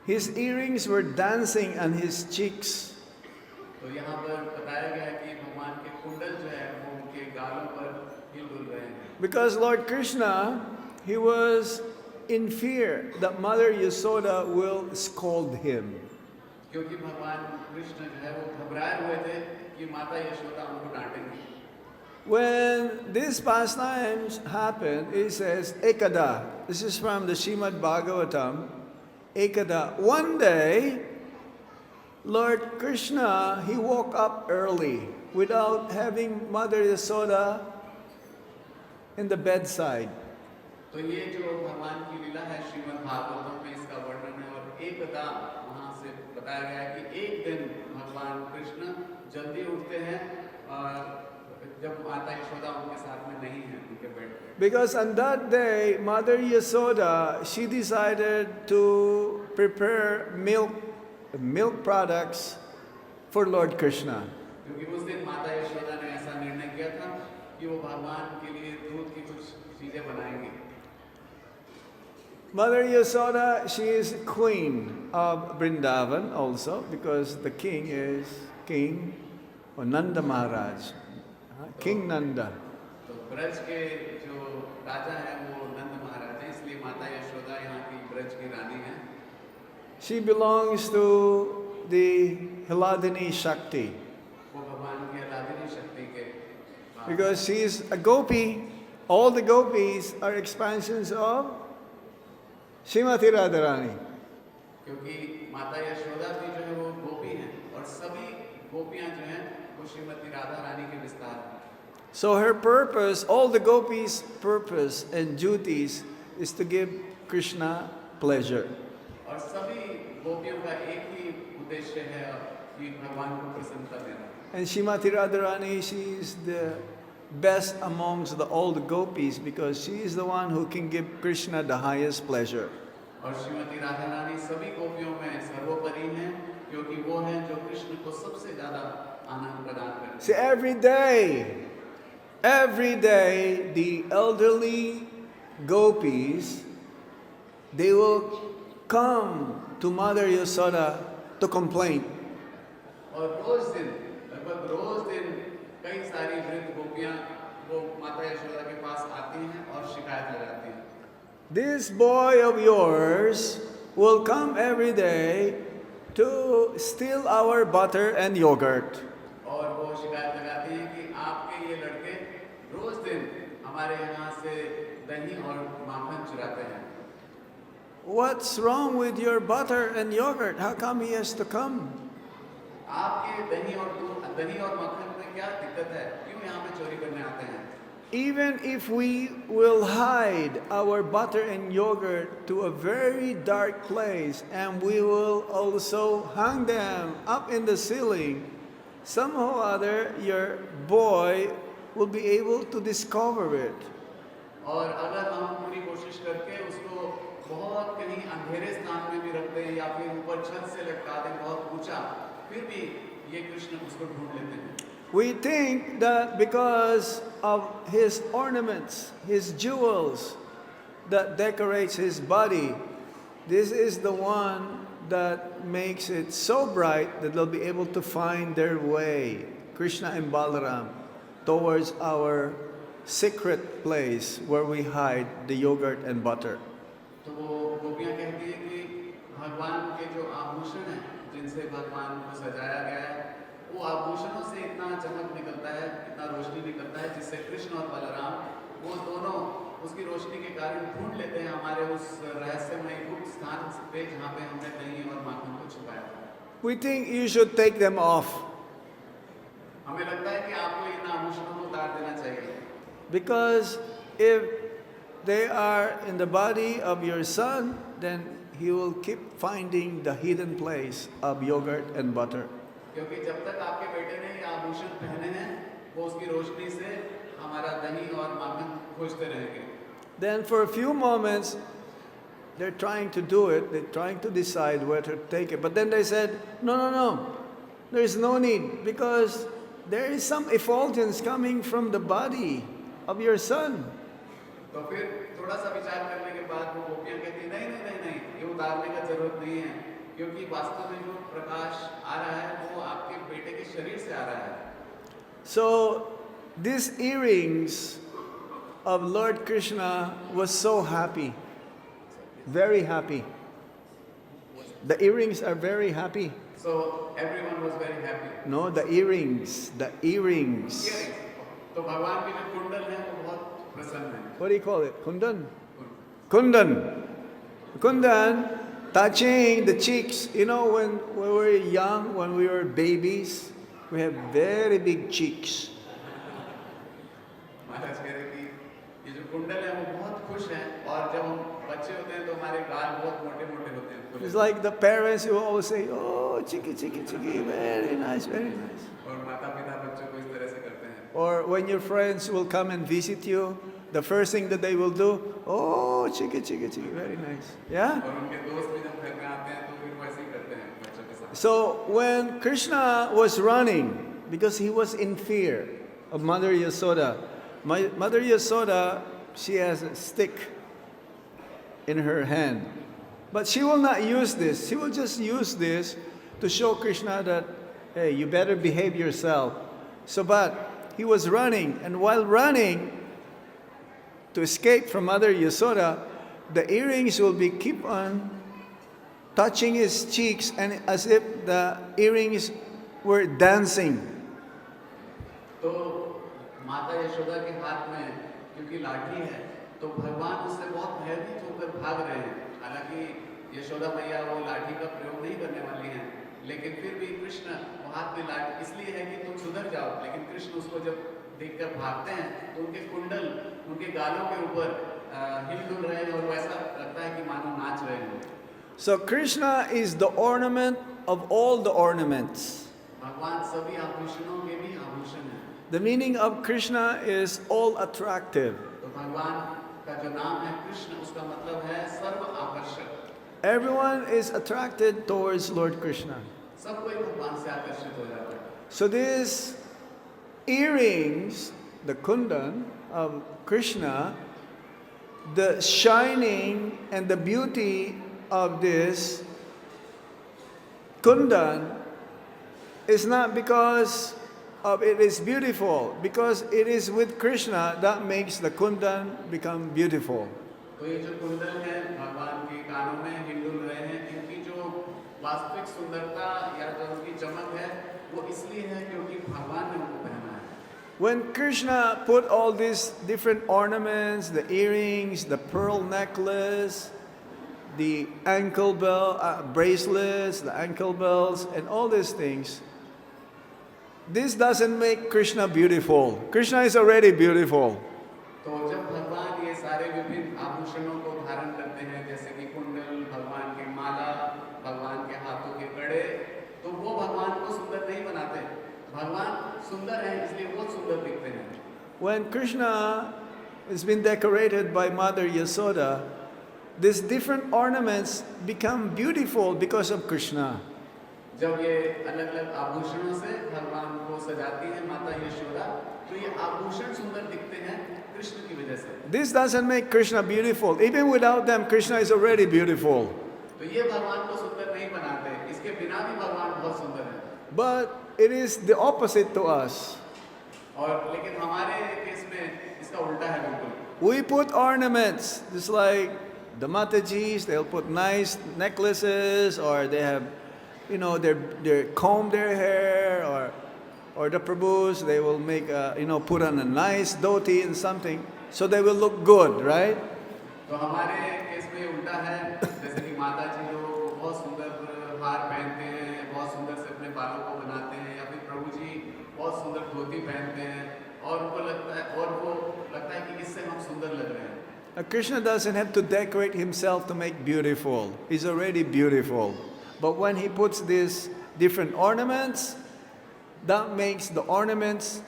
his earrings were dancing on his cheeks. तो यहाँ पर बताया गया है कि भगवान के कुंडल जो है वो उनके गालों पर हिल-डुल रहे हैं. Because Lord Krishna, he was in fear that Mother Yasoda will scold him. क्योंकि भगवान कृष्ण जो है वो घबराए हुए थे कि माता यशोदा उनको डांटेंगी. When these pastimes happened, it says, Ekada. This is from the Srimad Bhagavatam. Ekada. One day, Lord Krishna, he woke up early without having Mother Yasoda in the bedside. तो ये जो भगवान की लीला है श्रीमद् भागवतम में इसका वर्णन है और एकदा वहाँ से बताया गया है कि एक दिन भगवान कृष्ण जल्दी उठते हैं और जब माता यशोदा उनके साथ में नहीं है उनके बेड पे. Because on that day, Mother Yasoda, she decided to prepare milk milk products for Lord Krishna. क्योंकि उस दिन माता यशोदा ने ऐसा निर्णय किया था कि वो भगवान के लिए दूध की कुछ चीजें बनाएंगे. Mother Yasoda, she is queen of Vrindavan also, because the king is King Nanda Maharaj, King Nanda. तो ब्रज के जो राजा हैं वो नंद महाराज हैं, इसलिए माता यशोदा यहाँ की ब्रज की रानी है. She belongs to the Hiladini Shakti, वो भगवान की अलादिनी शक्ति के because she is a gopi. All the gopis are expansions of Srimati Radharani. क्योंकि माता यशोदा भी जो है वो गोपी हैं और सभी गोपियां जो हैं वो श्रीमती राधा रानी के विस्तार हैं. So her purpose, all the gopis' purpose and duties is to give Krishna pleasure. और सभी गोपियों का एक ही उद्देश्य है कि भगवान को प्रसन्नता देना. And Srimati Radharani, she is the best amongst all the gopis because she is the one who can give Krishna the highest pleasure. और श्रीमती राधा रानी सभी गोपियों में सर्वोपरि हैं क्योंकि वो हैं जो कृष्ण को सबसे ज्यादा आनंद प्रदान करते हैं. See, every day, the elderly gopis, they will come to Mother Yasoda to complain. और रोज दिन लगभग रोज दिन कई सारी वृद्ध गोपियां वो माता यशोदा के पास आती हैं और शिकायत लगाती हैं. This boy of yours will come every day to steal our butter and yogurt. और वो शिकायत लगाती हैं कि आपके ये लड़के रोज दिन हमारे यहाँ से दही और माखन चुराते हैं. What's wrong with your butter and yogurt? How come he has to come? आपके दही और मक्खन में क्या दिक्कत है? क्यों यहाँ पे चोरी करने आते हैं? Even if we will hide our butter and yogurt to a very dark place and we will also hang them up in the ceiling, somehow or other your boy will be able to discover it. और अगर हम पूरी कोशिश करके उसको बहुत कहीं अंधेरे स्थान में भी रख दें या फिर ऊपर छत से लटका दें बहुत ऊंचा, फिर भी ये कृष्ण उसको ढूंढ लेते हैं. We think that because of his ornaments, his jewels that decorates his body, this is the one that makes it so bright that they'll be able to find their way, Krishna and Balaram, towards our secret place where we hide the yogurt and butter. तो वो गोपियाँ कहती हैं कि भगवान के जो आभूषण हैं जिनसे भगवान को सजाया गया है वो आभूषणों से इतना चमक निकलता है, इतना रोशनी निकलता है जिससे कृष्ण और बलराम वो दोनों उसकी रोशनी के कारण ढूंढ लेते हैं हमारे उस रहस्यमय गुप्त स्थान पे जहाँ पे हमने दही और माखन को छुपाया था. We think you should take them off हमें लगता है कि आपको इन आभूषणों को उतार देना चाहिए. because if they are in the body of your son, then he will keep finding the hidden place of yogurt and butter. क्योंकि जब तक आपके बेटे ने ये आभूषण पहने हैं वो उसकी रोशनी से हमारा दही और माखन खोजते रहेंगे. Then for a few moments, they're trying to do it, they're trying to decide whether to take it. But then they said, no, there is no need because there is some effulgence coming from the body of your son. तो फिर थोड़ा सा विचार करने के बाद वो गोपियाँ कहती नहीं, ये उतारने का जरूरत नहीं है क्योंकि वास्तव में जो प्रकाश आ रहा है वो आपके बेटे के शरीर से आ रहा है. So these earrings of Lord Krishna was so happy, very happy. The earrings are very happy. So everyone was very happy. No, the earrings. Earrings. तो भगवान के जो कुंडल हैं वो बहुत प्रसन्न हैं. What do you call it? Kundan? Kundan, touching the cheeks. You know, when we were young, when we were babies, we have very big cheeks. महाराज कह रहे कि ये जो कुंडल हैं वो बहुत खुश हैं और जब हम बच्चे होते हैं तो हमारे गाल बहुत मोटे-मोटे होते हैं. It's like the parents who always say, oh, chiki, very nice, very nice. और माता-पिता बच्चों को इस तरह से करते हैं. Or when your friends will come and visit you, the first thing that they will do, oh, chiki, very nice. Yeah? और उनके दोस्त भी जब घर में आते हैं तो फिर वैसे ही करते हैं बच्चों के साथ. So when Krishna was running, because he was in fear of Mother Yasoda, Mother Yasoda, she has a stick in her hand. But she will not use this. She will just use this to show Krishna that, hey, you better behave yourself. So, but he was running, and while running to escape from Mother Yasoda, the earrings will be keep on touching his cheeks, and as if the earrings were dancing. तो माता यशोदा के हाथ में क्योंकि लाठी है, तो भगवान उससे बहुत भयभीत होकर भाग रहे हैं। हालांकि यशोदा मैया वो लाठी का प्रयोग नहीं करने वाली हैं, लेकिन फिर भी कृष्ण वो हाथ में लाठी इसलिए है कि तुम सुधर जाओ। लेकिन कृष्ण उसको जब देखकर भागते हैं तो उनके कुंडल उनके गालों के ऊपर हिल-डुल रहे हैं और वैसा लगता है कि मानो नाच रहे हैं। So Krishna is the ornament of all the ornaments. भगवान सभी आभूषणों के भी आभूषण हैं। The meaning of Krishna is all attractive. तो भगवान का जो नाम है कृष्ण, उसका मतलब है सर्व आकर्षक। Everyone is attracted towards Lord Krishna. सब कोई भगवान से आकर्षित हो जाता है। So these earrings, the kundan of Krishna, the shining and the beauty of this kundan is not because of it is beautiful, because it is with Krishna that makes the kundan become beautiful. तो ये जो कुंडल है भगवान के कानों में हिल-डुल रहे हैं, इनकी जो वास्तविक सुंदरता या जो उनकी चमक है वो इसलिए है क्योंकि भगवान ने उनको पहना है। When Krishna put all these different ornaments, the earrings, the pearl necklace, the ankle bell bracelets, the ankle bells, and all these things, this doesn't make Krishna beautiful. Krishna is already beautiful. तो जब भगवान ये सारे विभिन्न आभूषणों को धारण करते हैं, जैसे कि कुंडल, भगवान की माला, भगवान के हाथों के कड़े, तो वो भगवान को सुंदर नहीं बनाते। भगवान सुंदर हैं इसलिए वो सुंदर दिखते हैं। When Krishna has been decorated by Mother Yasoda, these different ornaments become beautiful because of Krishna. जब ये अलग-अलग आभूषणों से भगवान को सजाती है माता यशोदा, तो ये आभूषण सुंदर दिखते हैं कृष्ण की वजह से। This doesn't make Krishna beautiful. Even without them, Krishna is already beautiful. तो ये भगवान को सुंदर नहीं बनाते, इसके बिना भी भगवान बहुत सुंदर है। But it is the opposite to us. और लेकिन हमारे केस में इसका उल्टा है बिल्कुल। We put ornaments, just like the Matajis, they'll put nice necklaces, or they have, they comb their hair, or the Prabhus, they will make, put on a nice dhoti and something, so they will look good, right? तो हमारे case में उल्टा है, जैसे कि माता जी लोग बहुत सुंदर हार पहनते हैं, बहुत सुंदर से अपने बालों को बनाते हैं, या फिर प्रभु जी बहुत सुंदर धोती पहनते हैं, और वो लगता है कि इससे हम सुंदर लग रहे हैं। Krishna doesn't have to decorate himself to make beautiful. He's already beautiful. But when he puts these different ornaments, that makes the ornaments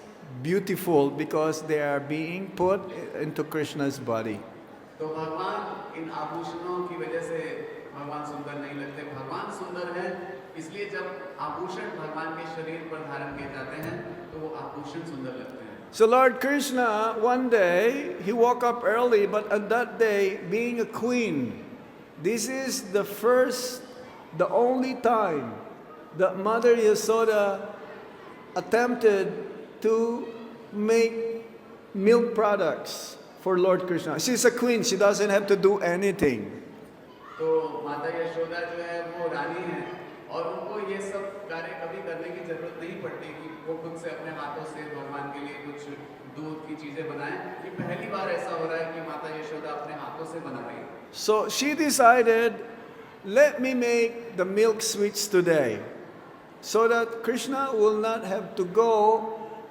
beautiful because they are being put into Krishna's body. तो भगवान इन आभूषणों की वजह से भगवान सुंदर नहीं लगते। भगवान सुंदर है इसलिए जब आभूषण भगवान के शरीर पर धारण किए जाते हैं तो वो आभूषण सुंदर लगते हैं। So Lord Krishna, one day, he woke up early, but on that day, being a queen, this is the only time that Mother Yasoda attempted to make milk products for Lord Krishna. She's a queen, she doesn't have to do anything. तो माता यशोदा जो है वो रानी है और उनको ये सब कार्य कभी करने की जरूरत नहीं पड़ती कि वो खुद से अपने हाथों से भगवान के लिए कुछ दूध की चीजें बनाएं। ये पहली बार ऐसा हो रहा है कि माता यशोदा अपने हाथों से बना रही है। So she decided, let me make the milk sweets today, so that Krishna will not have to go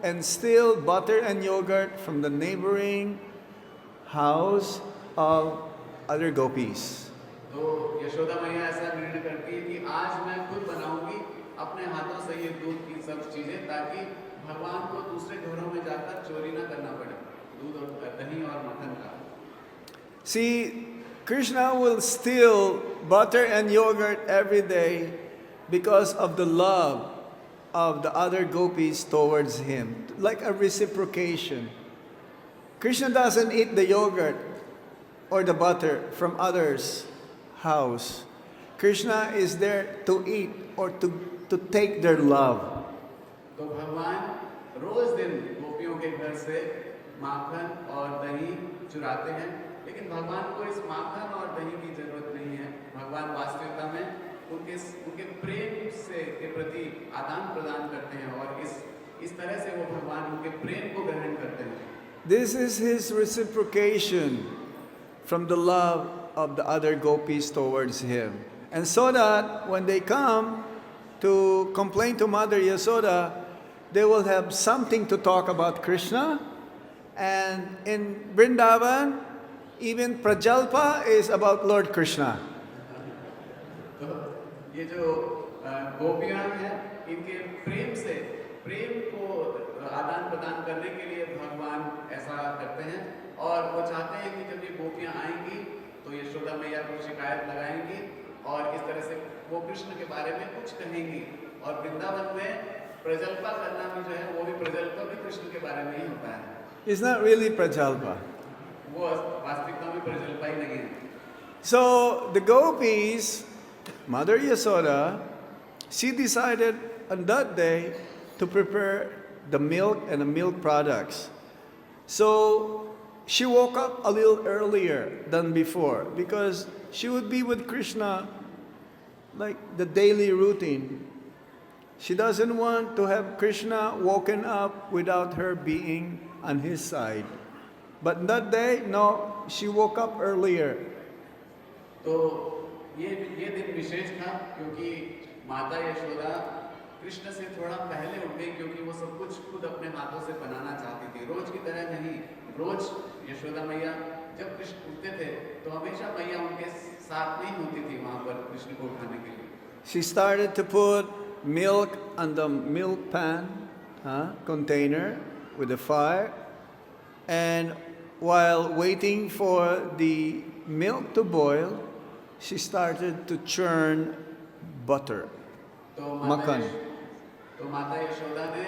and steal butter and yogurt from the neighboring house of other gopis. तो यशोदा मैया ऐसा निर्णय करती है कि आज मैं खुद बनाऊंगी अपने हाथों से ये दूध की सब चीजें, ताकि भगवान को दूसरे घरों में जाकर चोरी ना करना पड़े दूध और दही और मक्खन का। See, Krishna will steal butter and yogurt every day because of the love of the other gopis towards him, like a reciprocation. Krishna doesn't eat the yogurt or the butter from others' house. Krishna is there to eat or to take their love. तो भगवान रोज दिन गोपियों के घर से माखन और दही चुराते हैं, लेकिन भगवान को इस माखन और दही की जरूरत नहीं है। भगवान वास्तविकता में उनके प्रेम से के प्रति आदान प्रदान करते हैं और इस तरह से वो भगवान उनके प्रेम को ग्रहण करते हैं। This is his reciprocation from the love of the other gopis towards him. And so that when they come to complain to Mother Yasoda, they will have something to talk about Krishna. And in Vrindavan, even Prajalpa is about Lord Krishna. तो ये जो गोपियां हैं, इनके प्रेम को आदान प्रदान करने के लिए भगवान ऐसा करते हैं और वो चाहते हैं कि जब ये गोपियां आएंगी तो यशोदा मैया को शिकायत लगाएंगी और इस तरह से वो कृष्ण के बारे में कुछ कहेंगी। और वृंदावन में प्रजल्पा करना भी जो है वो भी प्रजल्पा भी कृष्ण के बारे में ही होता है। It's not really Prajalpa. वो वास्तविकता में प्रजल्पा ही नहीं है। So the gopis, Mother Yasoda, she decided on that day to prepare the milk and the milk products. So she woke up a little earlier than before because she would be with Krishna like the daily routine. She doesn't want to have Krishna woken up without her being on his side. But that day, no, she woke up earlier. तो ये दिन विशेष था क्योंकि माता यशोदा कृष्ण से थोड़ा पहले उठ गई क्योंकि वो सब कुछ खुद अपने हाथों से बनाना चाहती थी। रोज की तरह नहीं, रोज यशोदा मैया जब कृष्ण उठते थे तो हमेशा मैया उनके साथ नहीं होती थी वहां पर कृष्ण को उठाने के लिए। She started to put milk on the milk pan container with the fire, and while waiting for the milk to boil, she started to churn butter, makan. तो माता यशोदा ने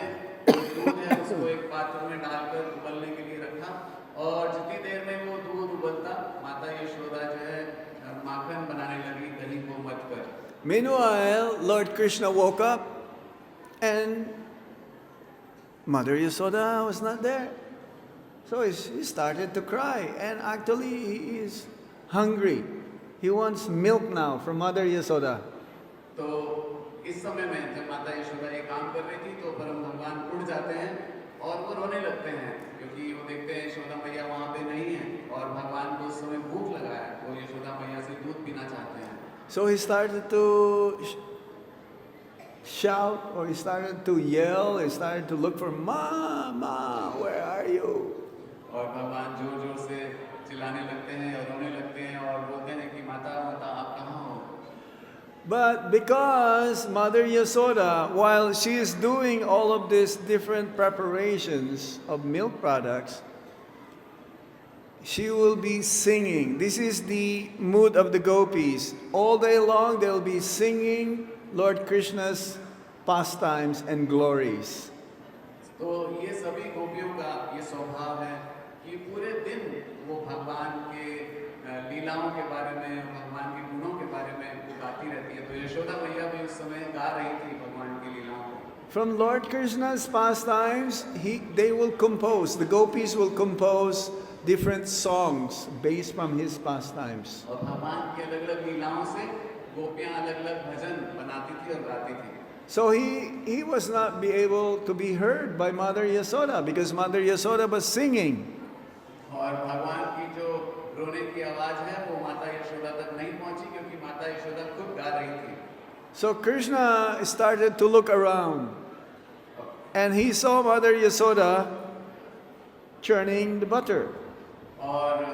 दूध है उसको एक पात्र में डालकर उबलने के लिए रखा और जितनी देर में वो दूध उबलता माता यशोदा जो है माखन बनाने लगी दही को मथकर। Meanwhile, Lord Krishna woke up and Mother Yasoda was not there. So he started to cry, and actually he is hungry. He wants milk now from Mother Yasoda. तो इस समय में जब माता यशोदा ये काम कर रही थी तो परम भगवान उठ जाते हैं और वो रोने लगते हैं क्योंकि वो देखते हैं यशोदा मैया वहाँ पे नहीं है और भगवान को उस समय भूख लगा है, वो यशोदा मैया से दूध पीना चाहते हैं। So he started to shout, or he started to yell, he started to look for Mama, where are you? और भगवान जोर जोर से चिल्लाने लगते हैं और रोने लगते हैं और बोलते हैं कि माता माता आप कहाँ हो? But because Mother Yasoda, while she is doing all of these different preparations of milk products, she will be singing. This is the mood of the gopis. All day long they'll be singing Lord Krishna's pastimes and glories. तो ये सभी गोपियों का ये स्वभाव है कि पूरे दिन वो भगवान के लीलाओं के बारे में, भगवान के गुणों के बारे में गाती रहती है। तो यशोदा मैया भी उस समय गा रही थी भगवान की लीलाओं को। From Lord Krishna's pastimes, they will compose, the gopis will compose different songs based from his pastimes. और भगवान की अलग-अलग लीलाओं से गोपियां अलग-अलग भजन बनाती थी और गाती थी। So he was not be able to be heard by Mother Yasoda because Mother Yasoda was singing. और भगवान की जो रोने की आवाज है वो माता यशोदा तक नहीं पहुंची क्योंकि माता यशोदा खुद गा रही थी। So Krishna started to look around and he saw Mother Yasoda churning the butter. और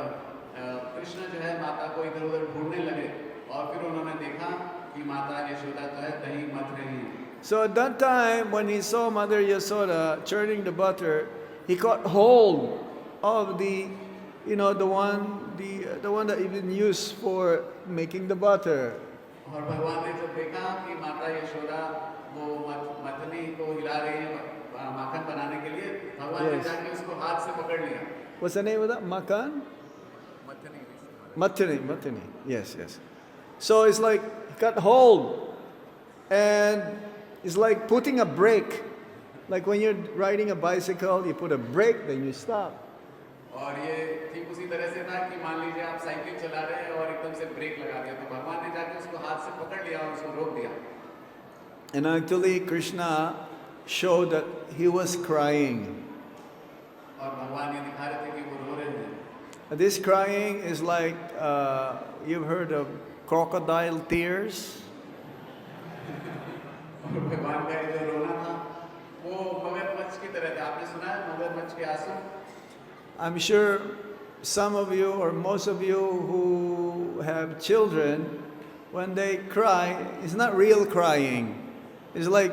कृष्ण जो है माता को इधर-उधर ढूंढने लगे और फिर उन्होंने देखा कि माता यशोदा जो है दही मथ रही है। So at that time when he saw Mother Yasoda churning the butter, he caught hold of the one that you can use for making the butter. और भगवान ने जब देखा कि माता यशोदा वो मथनी को हिला रही है माखन बनाने के लिए, भगवान ने Yes. जाके उसको हाथ से पकड़ लिया। What's the name of that? Makan? मथनी। Matini. Yes, yes. So it's like he got hold, and it's like putting a brake. Like when you're riding a bicycle, you put a brake, then you stop. और ये ठीक उसी तरह से था कि मान लीजिए आप साइकिल चला रहे हैं और एकदम से ब्रेक लगा दिया, तो भगवान ने जाके उसको हाथ से पकड़ लिया और उसको रोक दिया। And actually, Krishna showed that he was crying. और भगवान ये दिखा रहे थे कि वो रो रहे हैं। This crying is like you've heard of crocodile tears. और भगवान का ये जो रोना था वो मगरमच्छ की तरह था। आपने सुना है मगरमच्छ के आंसू? I'm sure some of you or most of you who have children, when they cry, it's not real crying. It's like,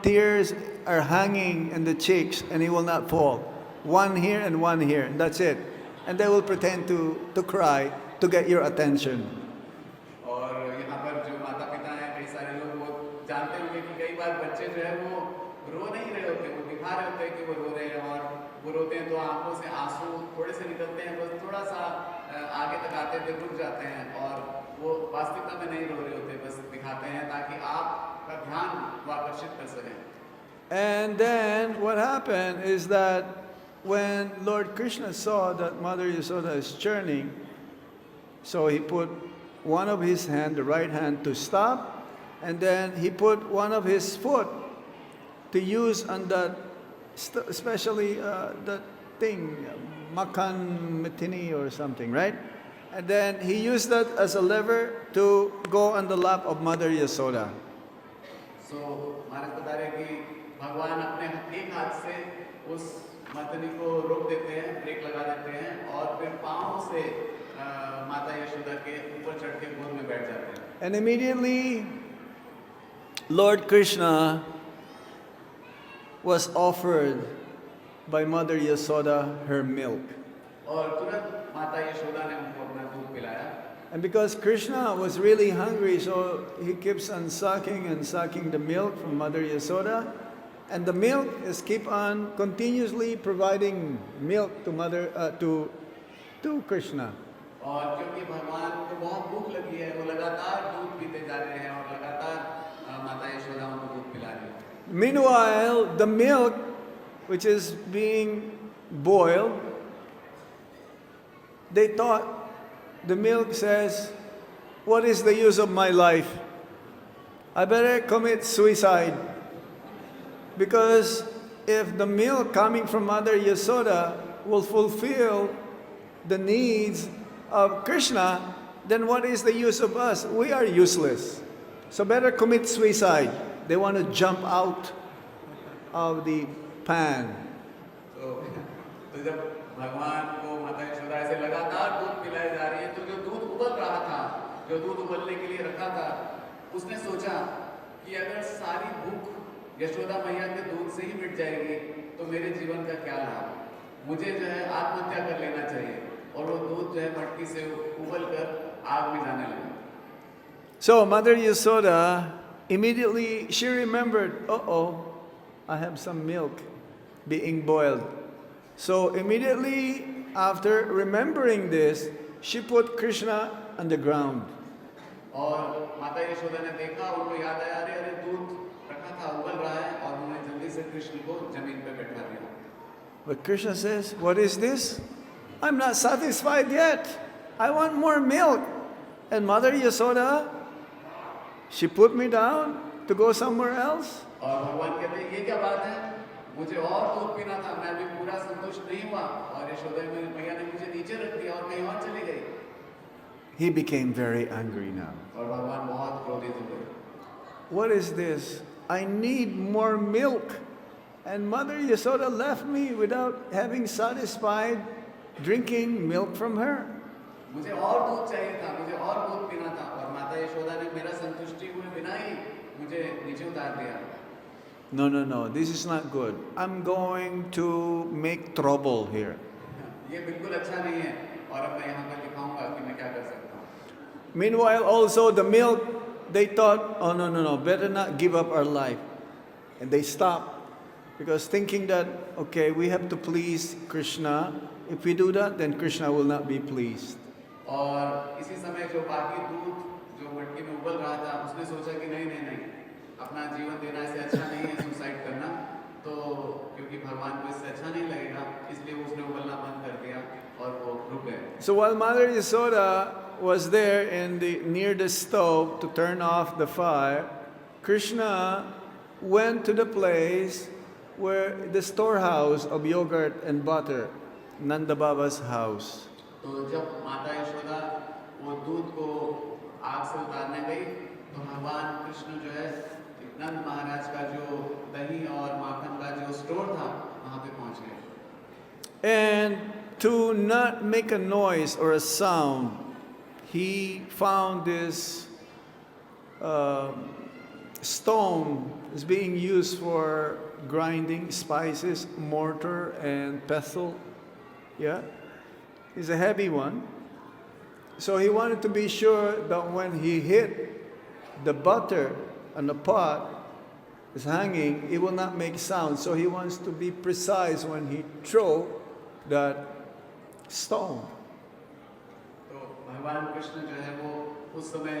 tears are hanging in the cheeks and it will not fall. One here and one here, and that's it. And they will pretend to cry to get your attention. और यहाँ पर जो माता पिता हैं, कई सारे लोग वो जानते होंगे कि कई बार बच्चे जो है वो रो नहीं रहे होते, वो दिखा रहे होते हैं कि वो रो रहे हैं, और वो रोते हैं तो आंखों से आंसू थोड़े से निकलते हैं, बस थोड़ा सा आगे तक आते हैं, फिर रुक जाते हैं, और वो वास्तविकता में नहीं रो रहे होते, बस दिखाते हैं ताकि आपका ध्यान वो आकर्षित कर सकें। And then what happened is that when Lord Krishna saw that Mother Yasoda is churning, so he put one of his hand, the right hand, to stop, and then he put one of his foot to use on that, especially that thing, makan metini or something, right? And then he used that as a lever to go on the lap of Mother Yasoda. So महाराज बता रहे कि भगवान अपने एक हाथ से उस मथनी को रोक देते हैं, ब्रेक लगा देते हैं, और फिर पांव से माता यशोदा के ऊपर चढ़ के गोद में बैठ जाते हैं। And immediately Lord Krishna was offered by Mother Yasoda her milk. और तुरंत माता यशोदा ने उनको अपना दूध पिलाया। And because Krishna was really hungry, so he keeps on sucking and sucking the milk from Mother Yasoda. And the milk is keep on continuously providing milk to Krishna. और क्योंकि भगवान को बहुत भूख लगी है, वो लगातार दूध पीते जा रहे हैं और लगातार माता यशोदा उनको दूध पिला रही है। Meanwhile, the milk, which is being boiled, they thought the milk says, "What is the use of my life? I better commit suicide." Because if the milk coming from Mother Yasoda will fulfill the needs of Krishna, then what is the use of us? We are useless. So better commit suicide. They want to jump out of the pan. तो जब भगवान को माता यशोदा ऐसे लगातार दूध पिलाए जा रही है, तो जो दूध उबल रहा था, जो दूध उबलने के लिए रखा था, उसने सोचा कि अगर सारी भूख यशोदा मैया के दूध से ही मिट जाएगी तो मेरे जीवन का क्या लाभ, मुझे जो है आत्महत्या कर लेना चाहिए, और वो दूध जो है मटकी से उबल कर आग में जाने लगा। So Mother Yasoda immediately she remembered, I have some milk being boiled. So immediately after remembering this, she put Krishna on the ground. और माता यशोदा ने देखा, उनको याद आया, अरे दूध रखा था उबल रहा है, और उन्होंने जल्दी से कृष्ण को जमीन पे बैठा दिया। But Krishna says, "What is this? I'm not satisfied yet. I want more milk." And Mother Yasoda, she put me down to go somewhere else. और भगवान कहते हैं, ये क्या बात है, मुझे और दूध पीना था, मैं अभी पूरा संतुष्ट नहीं हुआ, और यशोदा मैया ने मुझे नीचे रख दिया और कहीं और चली गई। He became very angry now. और भगवान बहुत क्रोधित हो गए। What is this? I need more milk. And Mother Yasoda left me without having satisfied drinking milk from her. मुझे और दूध चाहिए था, मुझे और दूध पीना था, और माता यशोदा ने मेरा संतुष्टि हुए बिना ही मुझे नीचे उतार दिया। No, this is not good. I'm going to make trouble here. ये बिल्कुल अच्छा नहीं है, और अब मैं यहाँ पर दिखाऊंगा कि मैं क्या कर सकता हूँ। Meanwhile, also the milk, they thought, oh no, better not give up our life. And they stopped. Because thinking that, okay, we have to please Krishna. If we do that, then Krishna will not be pleased. और इसी समय जो बाकी दूध जो मटके में उबल रहा था, उसने सोचा कि नहीं, अपना जीवन देना इससे अच्छा नहीं है सुसाइड करना, तो क्योंकि भगवान को इससे अच्छा नहीं लगेगा, इसलिए उसने उबलना बंद कर दिया और वो रुक गए. So while Mother Yasoda was there near the stove to turn off the fire, Krishna went to the place where the storehouse of yogurt and butter, Nanda Baba's house. तो जब माता यशोदा वो दूध को आग से उतारने गई, तो भगवान कृष्ण जो है नंद महाराज का जो दही और माखन का जो स्टोर था, वहाँ पे पहुँच गए. And to not make a noise or a sound, he found this stone is being used for grinding spices, mortar and pestle. Yeah, it's a heavy one. So he wanted to be sure that when he hit the butter on the pot is hanging, it will not make sound. So he wants to be precise when he throw that stone. तो भगवान कृष्ण जो है वो उस समय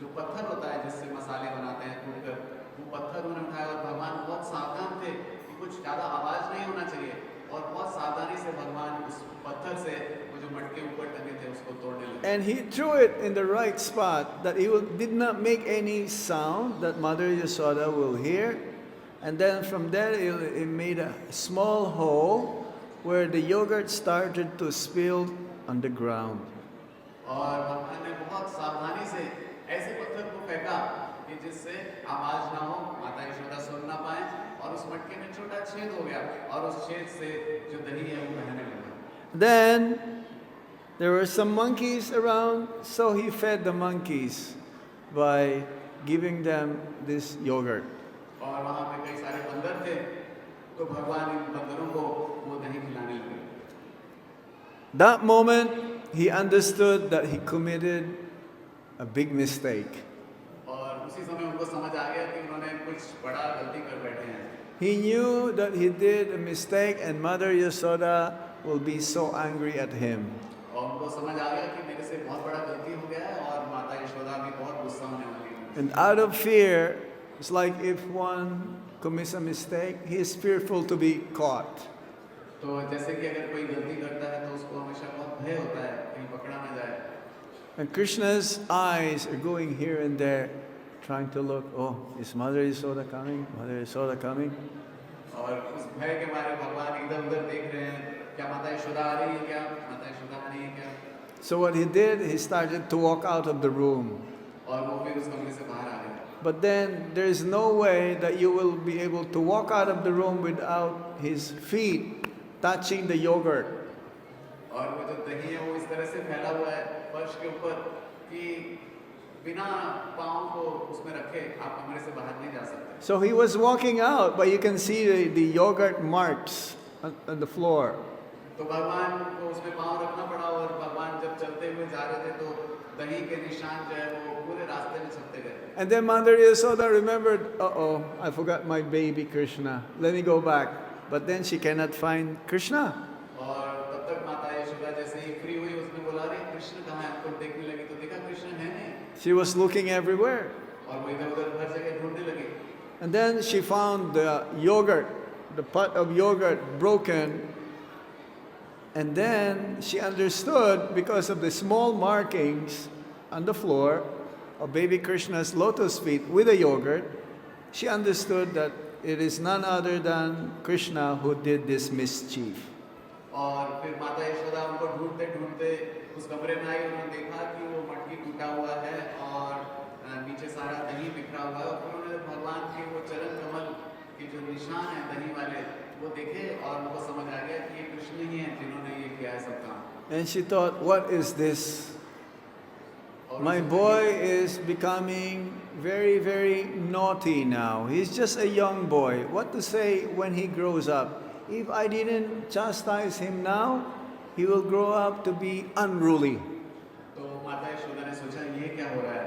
जो पत्थर होता है जिससे मसाले बनाते हैं कूटकर, वो पत्थर उन्होंने उठाया और भगवान बहुत सावधान थे कि कुछ ज़्यादा आवाज़ नहीं होना चाहिए, और बहुत सावधानी से भगवान उस पत्थर से वो जो मटके ऊपर टंगे थे उसको तोड़ने लगे. And he threw it in the right spot that did not make any sound that Mother Yasoda will hear. And then from there it made a small hole where the yogurt started to spill on the ground. और भगवान ने बहुत सावधानी से ऐसे पत्थर को फेंका कि जिससे आवाज ना हो, माता यशोदा सुन ना पाए, और उस मटके में छोटा छेद हो गया और उस छेद से जो दही है वो बहने लगा. Then there were some monkeys around, so he fed the monkeys by giving them this yogurt. और वहाँ पे कई सारे बंदर थे, तो भगवान इन बंदरों को वो दही खिलाने लगे. That moment he understood that he committed a big mistake. और उसी समय उनको समझ आ गया कि उन्होंने कुछ बड़ा गलती कर बैठे हैं. He knew that he did a mistake and Mother Yasoda will be so angry at him. और उनको समझ आ गया कि मेरे से बहुत बड़ा गलती हो गया है और माता यशोदा भी बहुत गुस्सा होने वाली है. And out of fear, it's like if one commits a mistake, he is fearful to be caught. तो जैसे कि अगर कोई गलती करता है तो उसको हमेशा बहुत भय होता है कहीं पकड़ा ना जाए. And Krishna's eyes are going here and there, trying to look, oh, is Mother Yasoda coming? Mother Yasoda coming? और उस भय के मारे भगवान इधर-उधर देख रहे हैं, क्या माता यशोदा आ रही है क्या? माता यशोदा आ रही है क्या? So what he did, he started to walk out of the room. और वो फिर उस कमरे से बाहर आ गए. But then there is no way that you will be able to walk out of the room without his feet touching the yogurt. और वो जो दही है वो इस तरह से फैला हुआ है फर्श के ऊपर कि बिना पाँव को उसमें रखे आप कमरे से बाहर नहीं जा सकते. So he was walking out, but you can see the yogurt marks on the floor. तो भगवान को उसमें पाँव रखना पड़ा और भगवान जब चलते हुए जा रहे थे तो दही के निशान जो है वो पूरे रास्ते में चलते गए. And then Mother Yasoda remembered, uh-oh, I forgot my baby Krishna. Let me go back. But then she cannot find Krishna. और तब तक माता यशोदा जैसे ही फ्री हुई उसने बोला अरे कृष्ण कहाँ है? तो देखने लगी तो देखा कृष्ण है नहीं. She was looking everywhere. और वो इधर-उधर हर जगह ढूंढने लगी. And then she found the yogurt, the pot of yogurt broken. And then she understood, because of the small markings on the floor of baby Krishna's lotus feet with the yogurt, she understood that it is none other than Krishna who did this mischief. और फिर माता यशोदा उनको ढूंढते-ढूंढते उस कमरे में आई. उन्होंने देखा कि वो मटकी टूटा हुआ है और नीचे सारा दही बिखरा हुआ है. और फिर उन्होंने भगवान के वो चरण कमल के जो निशान है दही वाले वो देखे और उनको समझ आ गया कि ये कृष्ण ही हैं जिन्होंने ये किया है सब काम. And she thought, what is this? My boy is becoming very, very naughty now. He's just a young boy. What to say when he grows up? If I didn't chastise him now, he will grow up to be unruly. माता यशोदा ने सोचा ये क्या हो रहा है,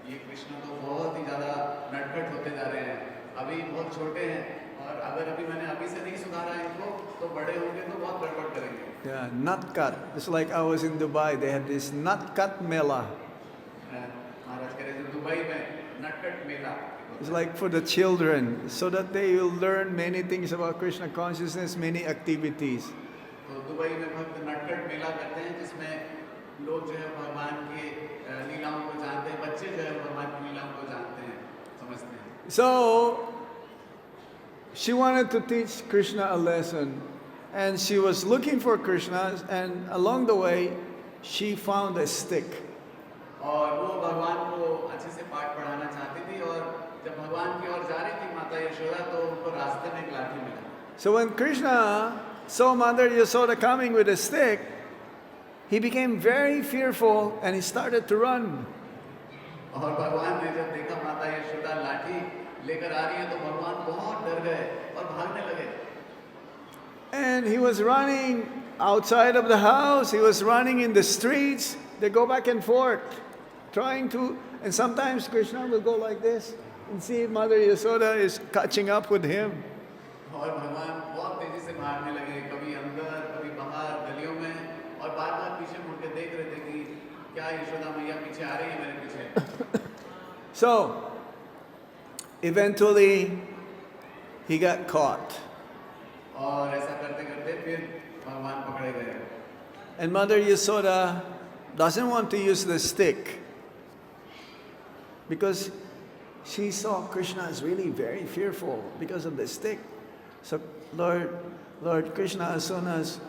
ये कृष्ण तो बहुत ही ज़्यादा नटखट होते जा रहे हैं, अभी बहुत छोटे हैं, और अगर अभी मैंने अभी से नहीं सुधारा इनको तो बड़े होंगे तो बहुत गड़बड़ करेंगे। Yeah, nut cut. It's like I was in Dubai. They had this nut cut mela. महाराज कह रहे थे दुबई में नटखट मेला, It's like for the children, so that they will learn many things about Krishna consciousness, many activities. तो Dubai में भक्त नटखट मेला करते हैं जिसमें लोग जो है भगवान की लीलाओं को जानते हैं, बच्चे जो है भगवान की लीलाओं को जानते हैं, समझते हैं। So she wanted to teach Krishna a lesson, and she was looking for Krishna, and along the way she found a stick. और वो भगवान को अच्छे से पाठ पढ़ाना चाहती थी, और जब भगवान की ओर जा रही थी माता यशोदा तो उनको रास्ते में एक लाठी मिला। So when Krishna saw Mother Yasoda coming with a stick, he became very fearful and he started to run. और भगवान ने जब देखा माता यशोदा लाठी लेकर आ रही है तो भगवान बहुत डर गए और भागने लगे। And he was running outside of the house, he was running in the streets. They go back and forth, trying to, and sometimes Krishna will go like this and see if Mother Yasoda is catching up with him. और भगवान बहुत तेजी से भागने लगे, कभी अंदर कभी बाहर गलियों में, और बार बार पीछे मुड़ के देख रहे थे कि क्या यशोदा मैया पीछे आ रही है मेरे पीछे। So eventually he got caught. और ऐसा करते करते फिर भगवान पकड़े गए। And Mother Yasoda doesn't want to use the stick because she saw Krishna is really very fearful because of the stick. So Lord Krishna, as soon as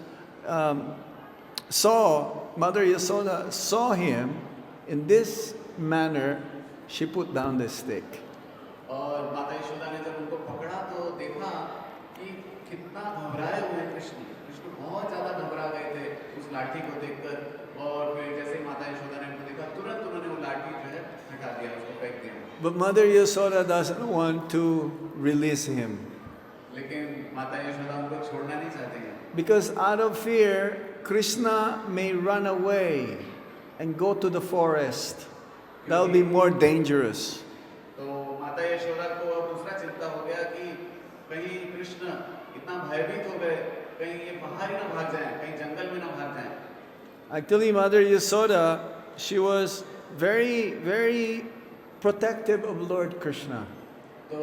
Mother Yasoda saw him in this manner, she put down the stick. और माता यशोदा ने जब उनको पकड़ा तो देखा कि कितना घबराए हुए कृष्ण बहुत ज़्यादा घबरा गए थे उस लाठी को देखकर, और फिर जैसे ही माता यशोदा ने उनको देखा तुरंत उन्होंने वो लाठी जो है हटा दिया, उसको फेंक दिया। But Mother Yasoda doesn't want to release him. लेकिन माता यशोदा उनको छोड़ना नहीं चाहती हैं, Because out of fear, Krishna may run away and go to the forest. That will be more dangerous. तो माता यशोदा को अब दूसरा चिंता हो गया कि कहीं कृष्ण इतना भयभीत हो गए, कहीं ये बाहर ही ना भाग जाएं, कहीं जंगल में ना भाग जाएं। Actually, Mother Yasoda, she was very, very protective of Lord Krishna. तो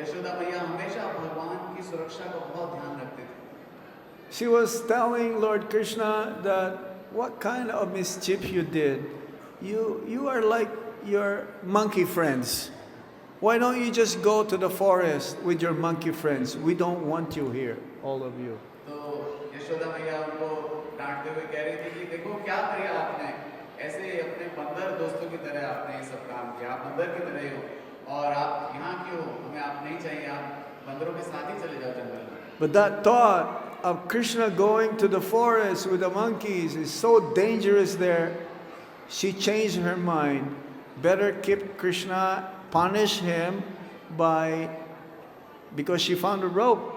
यशोदा मैया हमेशा भगवान की सुरक्षा का बहुत ध्यान रखते थे। She was telling Lord Krishna that what kind of mischief you did. You are like your monkey friends. Why don't you just go to the forest with your monkey friends? We don't want you here, all of you. तो यशोदा मैया उनको डांटते हुए कह रही थी कि देखो क्या किया आपने, ऐसे अपने बंदर दोस्तों की तरह आपने ये सब काम किया, आप बंदर की तरह ही हो, और आप यहाँ क्यों, हमें आप नहीं चाहिए, आप बंदरों के साथ ही चले जाओ जंगल में। But that thought of Krishna going to the forest with the monkeys is so dangerous there. She changed her mind. Better keep Krishna, punish him because she found a rope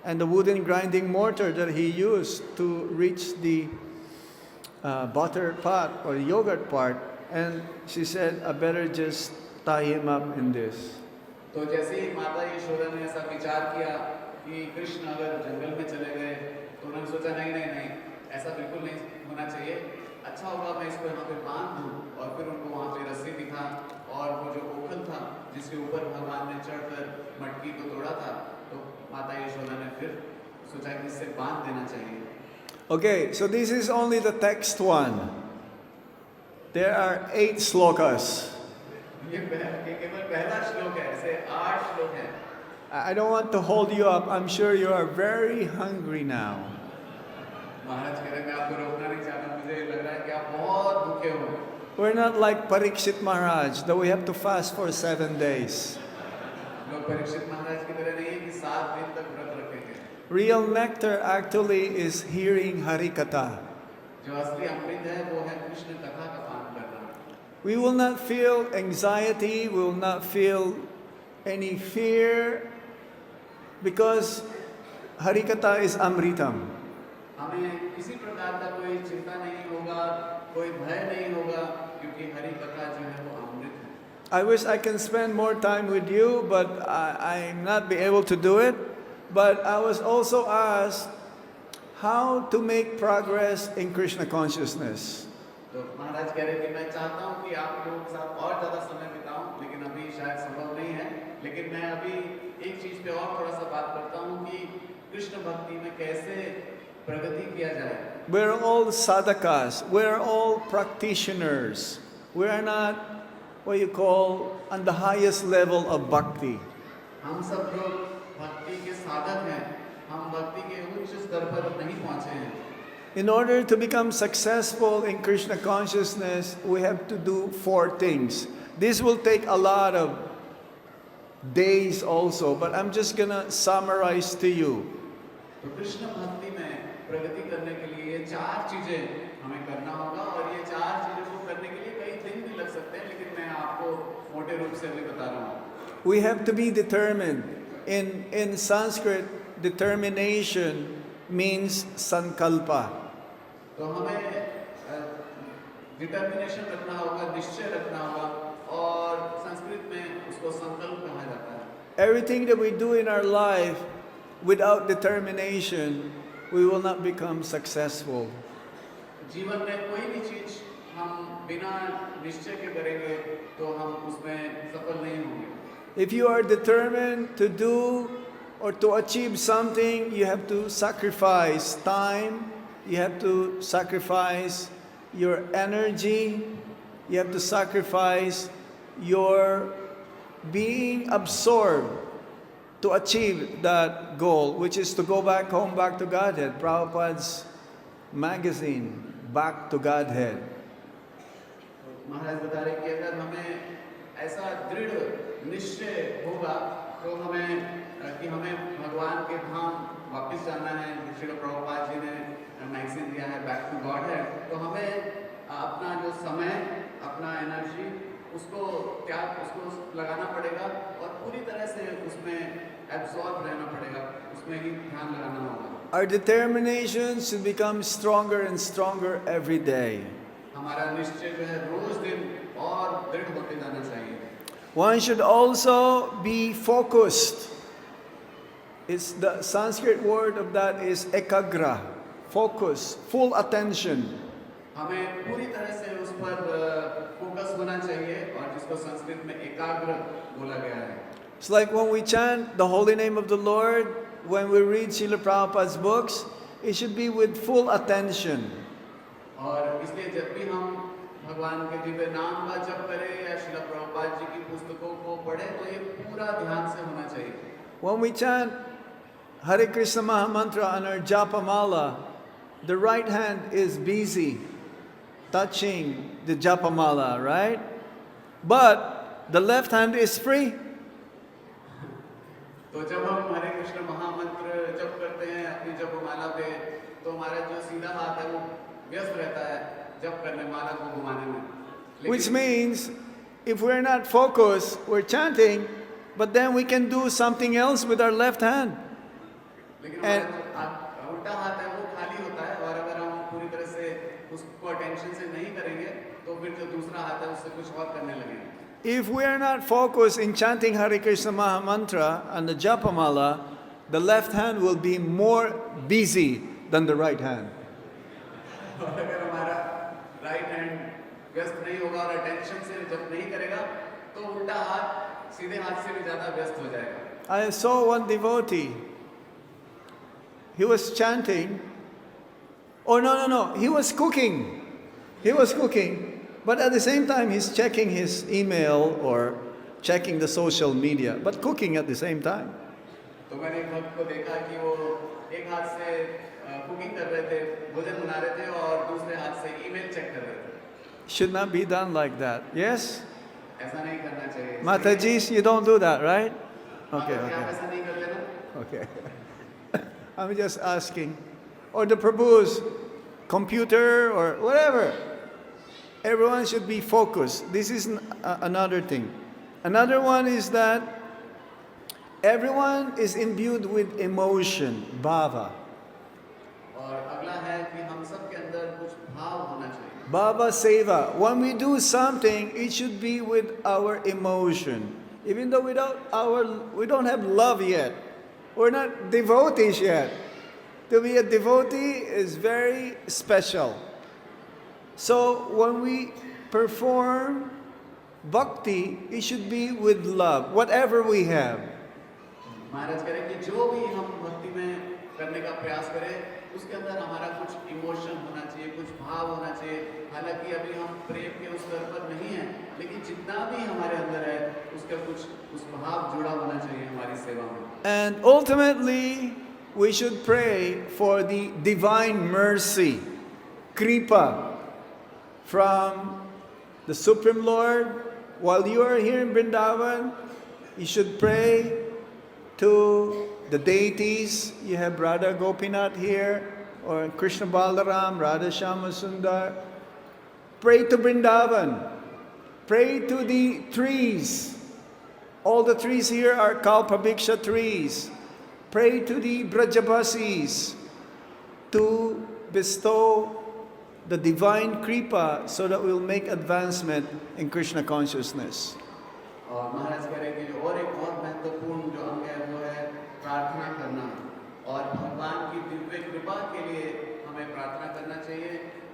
and the wooden grinding mortar that he used to reach the butter pot or yogurt part. And she said, I better just tie him up in this. तो जैसे ही माता यशोदा ने ऐसा विचार किया कि कृष्ण अगर जंगल में चले गए तो उन्होंने सोचा नहीं नहीं नहीं, ऐसा बिल्कुल नहीं होना चाहिए, अच्छा होगा मैं इसको यहाँ पे बांध दूँ, और फिर उनको वहाँ पे रस्सी दिखा, और वो जो ओखल था जिसके ऊपर भगवान ने चढ़कर मटकी को तोड़ा था, तो माता यशोदा ने फिर सोचा कि इससे बांध देना चाहिए। Okay, so this is only the text one. There are 8 slokas. ये केवल पहला श्लोक है, ऐसे 8 श्लोक हैं। I don't want to hold you up. I'm sure you are very hungry now. महाराज कह रहे हैं मैं आपको रोकना नहीं चाहता, मुझे लग रहा है कि आप बहुत भूखे हो। We're not like Parikshit Maharaj that we have to fast for 7 days. लोग परीक्षित महाराज की तरह नहीं है कि 7 दिन तक व्रत रखेंगे। Real nectar actually is hearing Harikatha. जो असली अमृत है वो है कृष्ण कथा का पान करना। We will not feel anxiety, we will not feel any fear because Harikatha is Amritam. हमें किसी प्रकार का कोई चिंता नहीं होगा, कोई भय नहीं होगा, क्योंकि हरि कथा जो है वो अमृत है। I wish I can spend more time with you, but I'm not be able to do it. But I was also asked how to make progress in Krishna consciousness. तो महाराज कह रहे कि मैं चाहता हूँ कि आप लोगों के साथ और ज़्यादा समय बिताऊं, लेकिन अभी शायद संभव नहीं है। लेकिन मैं अभी एक चीज़ पे और थोड़ा सा बात करता हूँ कि कृष्ण भक्ति में कैसे प्रगति किया जाए। We're all sadhakas. We're all practitioners. We are not what you call on the highest level of bhakti. हम सब लोग भक्ति के साधक हैं, हम भक्ति के उच्च स्तर पर नहीं पहुँचे हैं। In order to become successful in Krishna consciousness, we have to do 4 things. This will take a lot of days also, but I'm just gonna summarize to you. तो कृष्ण भक्ति में प्रगति करने के लिए ये 4 चीजें हमें करना होगा, और ये 4 चीजों को करने के लिए कई दिन भी लग सकते हैं, लेकिन मैं आपको मोटे रूप से अभी बता रहा हूँ। We have to be determined. In Sanskrit, determination means sankalpa. तो हमें डिटर्मिनेशन रखना होगा, निश्चय रखना होगा, और संस्कृत में उसको संकल्प कहा जाता है। Everything that we do in our life without determination, we will not become successful. जीवन में कोई भी चीज हम बिना निश्चय के करेंगे तो हम उसमें सफल नहीं होंगे। If you are determined to do or to achieve something, you have to sacrifice time, you have to sacrifice your energy, you have to sacrifice your being absorbed to achieve that goal, which is to go back home, back to Godhead. Prabhupada's magazine, Back to Godhead. महाराज बता रहे कि अगर हमें ऐसा दृढ़ निश्चय होगा तो हमें कि हमें भगवान के धाम वापस जाना है, श्रील प्रभुपाद जी ने मैगजीन दिया है बैक टू गॉड है, तो हमें अपना जो समय, अपना एनर्जी उसको लगाना पड़ेगा और पूरी तरह से उसमें एब्सॉर्ब रहना पड़ेगा, उसमें ही ध्यान लगाना होगा। Our determination should become stronger and stronger every day. हमारा निश्चय जो है रोज दिन और दृढ़ होते जाना चाहिए। One should also be focused. It's the Sanskrit word of that is ekagra, focus, full attention. हमें पूरी तरह से उस पर फोकस होना चाहिए, और जिसको संस्कृत में एकाग्र बोला गया है। It's like when we chant the holy name of the Lord, when we read Srila Prabhupada's books, it should be with full attention. और इसलिए जब भी हम भगवान के दिव्य नाम का जप करें या श्रील प्रभुपाद जी की पुस्तकों को पढ़ें तो ये पूरा ध्यान से होना चाहिए। When we chant Hare Krishna Mahamantra on our Japamala, the right hand is busy touching the Japamala, right? But the left hand is free. तो जब हम हरे कृष्ण महामंत्र जप करते हैं अपनी जपमाला पे, तो हमारा जो सीधा हाथ है वो व्यस्त रहता है जप करने माला को घुमाने में। Which means if we're not focused, we're chanting, but then we can do something else with our left hand. लेकिन हमारा जो उल्टा हाथ है वो खाली होता है, और अगर हम पूरी तरह से उसको अटेंशन से नहीं करेंगे तो फिर जो दूसरा हाथ है उससे कुछ और करने लगेंगे। If we are not focused in chanting Hare Krishna Mahamantra and the Japamala, the left hand will be more busy than the right hand. और अगर हमारा राइट हैंड व्यस्त नहीं होगा और अटेंशन से जब नहीं करेगा तो उल्टा हाथ सीधे हाथ से भी ज्यादा व्यस्त हो जाएगा। I saw one devotee. He was chanting. Oh, no. He was cooking. But at the same time, he's checking his email or checking the social media, but cooking at the same time. तो मैंने एक भक्त को देखा कि वो एक हाथ से कुकिंग कर रहे थे, भोजन बना रहे थे, और दूसरे हाथ से ईमेल चेक कर रहे थे। Should not be done like that. Yes? ऐसा नहीं करना चाहिए। Mataji, you don't do that, right? Okay. आप ऐसा नहीं करते ना? Okay. I'm just asking. Or the Prabhu's computer or whatever. Everyone should be focused. This is another thing. Another one is that everyone is imbued with emotion, bhava. और अगला है कि हम सब के अंदर कुछ भाव होना चाहिए। Bhava Seva. When we do something, it should be with our emotion. Even though we don't have love yet. We're not devotees yet. To be a devotee is very special. So when we perform bhakti, it should be with love, whatever we have. महाराज कह रहे हैं कि जो भी हम भक्ति में करने का प्रयास करें उसके अंदर हमारा कुछ इमोशन होना चाहिए, कुछ भाव होना चाहिए. हालांकि अभी हम प्रेम के उस स्तर पर नहीं हैं, लेकिन जितना भी हमारे अंदर है उसका कुछ उस भाव जुड़ा होना चाहिए हमारी सेवा में. And ultimately, we should pray for the divine mercy, kripa, from the Supreme Lord. While you are here in Vrindavan, you should pray to the deities. You have Radha Gopinath here, or Krishna Balaram, Radha Shama Sundar. Pray to Vrindavan. Pray to the trees. All the trees here are Kalpabhiksha trees. Pray to the Brajabasis to bestow the divine kripa so that we'll make advancement in Krishna consciousness. और महाराज कह रहे हैं कि और एक और महत्वपूर्ण जो अंग है वो है प्रार्थना करना. और भगवान की दिव्य कृपा के लिए हमें प्रार्थना करना चाहिए.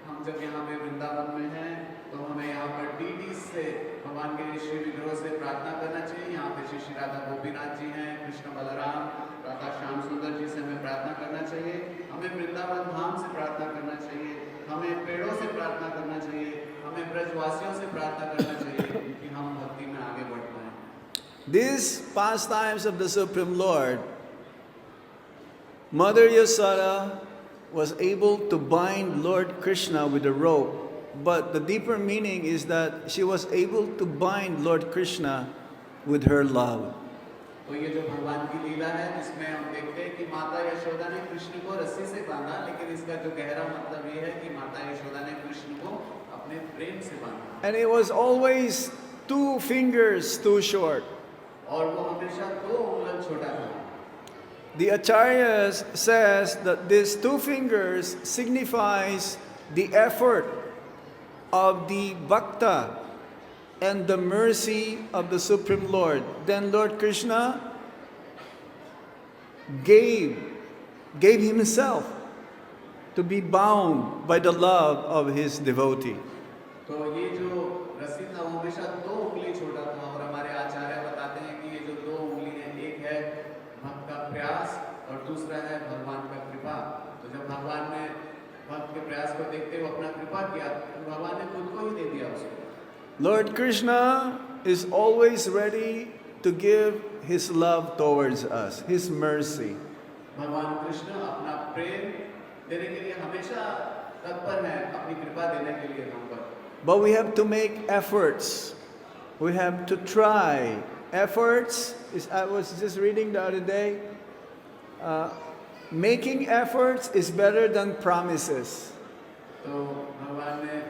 हम जब यहाँ पे वृंदावन में हैं तो हमें यहाँ पर डीडी से भगवान के श्री विग्रह से प्रार्थना करना चाहिए. यहाँ पे श्री श्री राधा गोपीनाथ जी हैं, कृष्ण बलराम, राधा श्याम सुंदर जी से हमें प्रार्थना करना चाहिए. हमें वृंदावन धाम से प्रार्थना करना चाहिए. हमें पेड़ों से प्रार्थना करना चाहिए. हमें ब्रजवासियों से प्रार्थना करना चाहिए कि हम भक्ति में आगे बढ़ पाएं. These pastimes of the Supreme Lord, Mother Yashoda was able to bind Lord Krishna with a rope, but the deeper meaning is that she was able to bind Lord Krishna with her love. तो ये जो भगवान की लीला है इसमें हम देखते हैं कि माता यशोदा ने कृष्ण को रस्सी से बांधा, लेकिन इसका जो गहरा मतलब ये है कि माता यशोदा ने कृष्ण को अपने प्रेम से बांधा. And it was always 2 fingers too short. और वो हमेशा 2 उंगल छोटा था. The Acharyas says that these 2 fingers signifies the effort of the bhakta and the mercy of the Supreme Lord. Then Lord Krishna gave himself to be bound by the love of his devotee. तो ये जो रस्सी था वो हमेशा 2 उंगली छोटा था. और हमारे आचार्य बताते हैं कि ये जो 2 उंगली है, एक है भक्त का प्रयास और दूसरा है भगवान का कृपा. तो जब भगवान ने भक्त के प्रयास को देखते हुए अपना कृपा किया तो भगवान ने खुद को ही दे दिया उसको. Lord Krishna is always ready to give his love towards us, his mercy. भगवान कृष्ण अपना प्रेम देने के लिए हमेशा तत्पर है, अपनी कृपा देने के लिए हम पर. But we have to make efforts. We have to try. Efforts is, I was just reading the other day, making efforts is better than promises. तो भगवान ने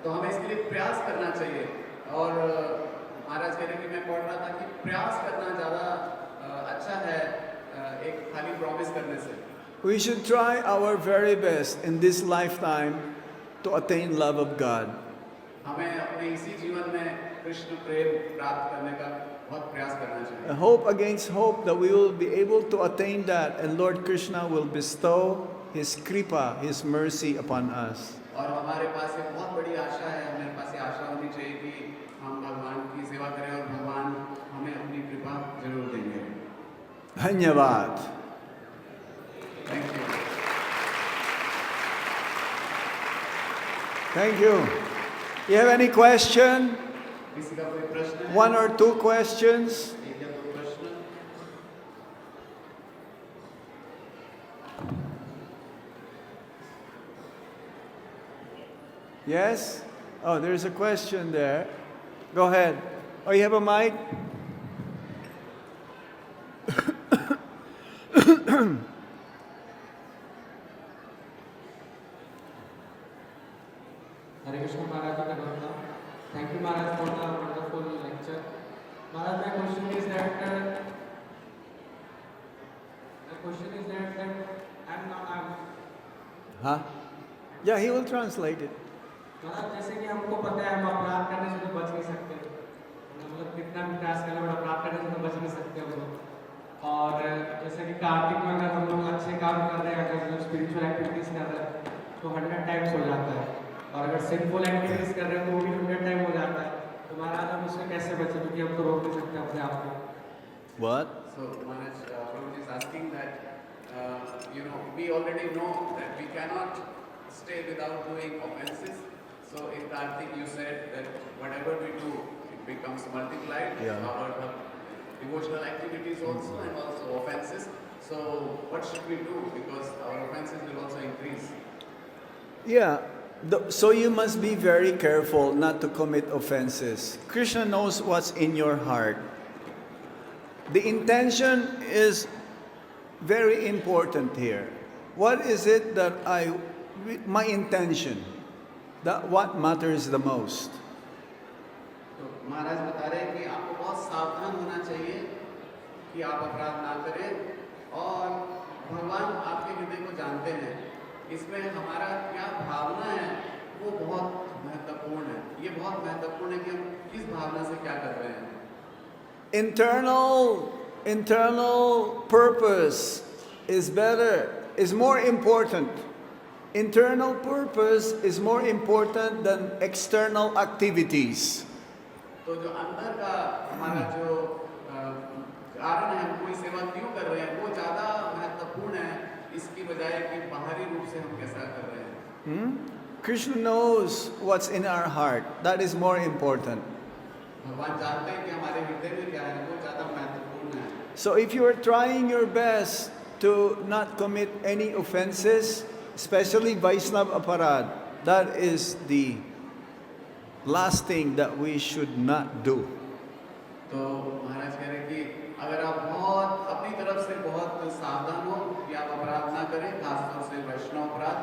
तो हमें इसके लिए प्रयास करना चाहिए. और महाराज कह रहे हैं कि मैं पढ़ रहा था कि प्रयास करना ज़्यादा अच्छा है एक खाली प्रॉमिस करने से. We should try our very best in this lifetime to attain love of God. हमें अपने इसी जीवन में कृष्ण प्रेम प्राप्त करने का बहुत प्रयास करना चाहिए. Hope against hope that we will be able to attain that, and Lord Krishna will bestow his kripa, his mercy upon us. और हमारे पास एक बहुत बड़ी आशा है. हमारे पास ये आशा होनी चाहिए कि हम भगवान की सेवा करें और भगवान हमें अपनी कृपा जरूर देंगे. Dhanyavad. Thank you. Thank you. You have any question? किसी का कोई प्रश्न है? 1 or 2 questions? एक या 2 प्रश्न? Yes? Oh, there's a question there. Go ahead. Oh, you have a mic? Hare Krishna Maharaj ka Vandana. Thank you Maharaj for the wonderful lecture. Maharaj, my question is that I'm Huh? Yeah, he will translate it. महाराज जैसे कि हमको पता है हम अपराध करने से तो बच नहीं सकते, मतलब कितना भी प्रयास करें बट अपराध करने से तो बच नहीं सकते हम लोग। और जैसे कि कार्तिक में अगर हम लोग अच्छे काम कर रहे हैं, अगर स्पिरिचुअल एक्टिविटीज कर रहे हैं तो 100 टाइम्स हो जाता है, और अगर सिंफुल एक्टिविटीज कर रहे हैं तो वो भी 100 टाइम हो जाता है। तो महाराज हम उससे कैसे बचें, क्योंकि हम तो रोक नहीं सकते अपने आप को। What? So Maharaj, Prabhuji is asking that, we already know that we cannot stay without doing offenses. So in Kartik you said that whatever we do, it becomes multiplied. Yeah. Our devotional activities also and also offenses. So what should we do? Because our offenses will also increase. Yeah. So you must be very careful not to commit offenses. Krishna knows what's in your heart. The intention is very important here. What is it that my intention, that what matters the most? तो महाराज बता रहे हैं कि आपको बहुत सावधान होना चाहिए कि आप अपराध ना करें, और भगवान आपके हृदय को जानते हैं। इसमें हमारा क्या भावना है वो बहुत महत्वपूर्ण है। ये बहुत महत्वपूर्ण है कि हम किस भावना से क्या कर रहे हैं। Internal purpose is more important. Internal purpose is more important than external activities. तो जो अंदर का हमारा जो कारण है, हम कोई सेवा क्यों कर रहे हैं, वो ज़्यादा महत्वपूर्ण है इसकी बजाय कि बाहरी रूप से हम कैसा कर रहे हैं। Krishna knows what's in our heart. That is more important. भगवान जानते हैं कि हमारे हृदय में क्या है, वो ज़्यादा महत्वपूर्ण है। So if you are trying your best to not commit any offenses, especially Vaishnava aparad, that is the last thing that we should not do. तो महाराज कह रहे हैं कि अगर आप बहुत अपनी तरफ से बहुत सावधान हो कि आप अपराध ना करें, खासतौर से वैष्णव अपराध,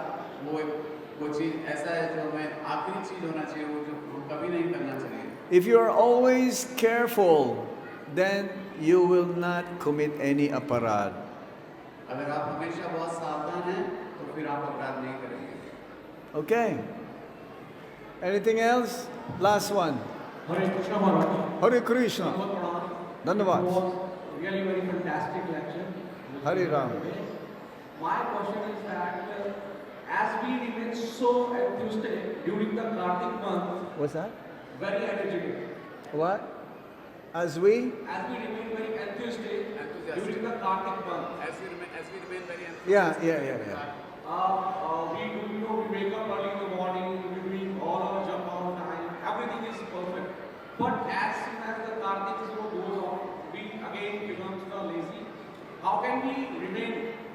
वो चीज़ ऐसा है जो हमें आखिरी चीज़ होना चाहिए, वो जो कभी नहीं करना चाहिए। If you are always careful, then you will not commit any aparad. अगर आप हमेशा बहुत सावधान हैं तो फिर आप अपराध नहीं करेंगे। Okay? Anything else? Last one. Hare Krishna Maharaj. Hare Krishna. Dhanyavad. It was really very fantastic lecture. Hare Ram. My question is that as we remain so enthusiastic during the Kartik month, What's that? very energetic. What? As we? As we remain very enthusiastic during the Kartik month, As we remain very Yeah. we wake up early in the morning, we doing all our jump on time, everything is perfect. But as soon as the Kartik goes on, we again becomes lazy. How can we remain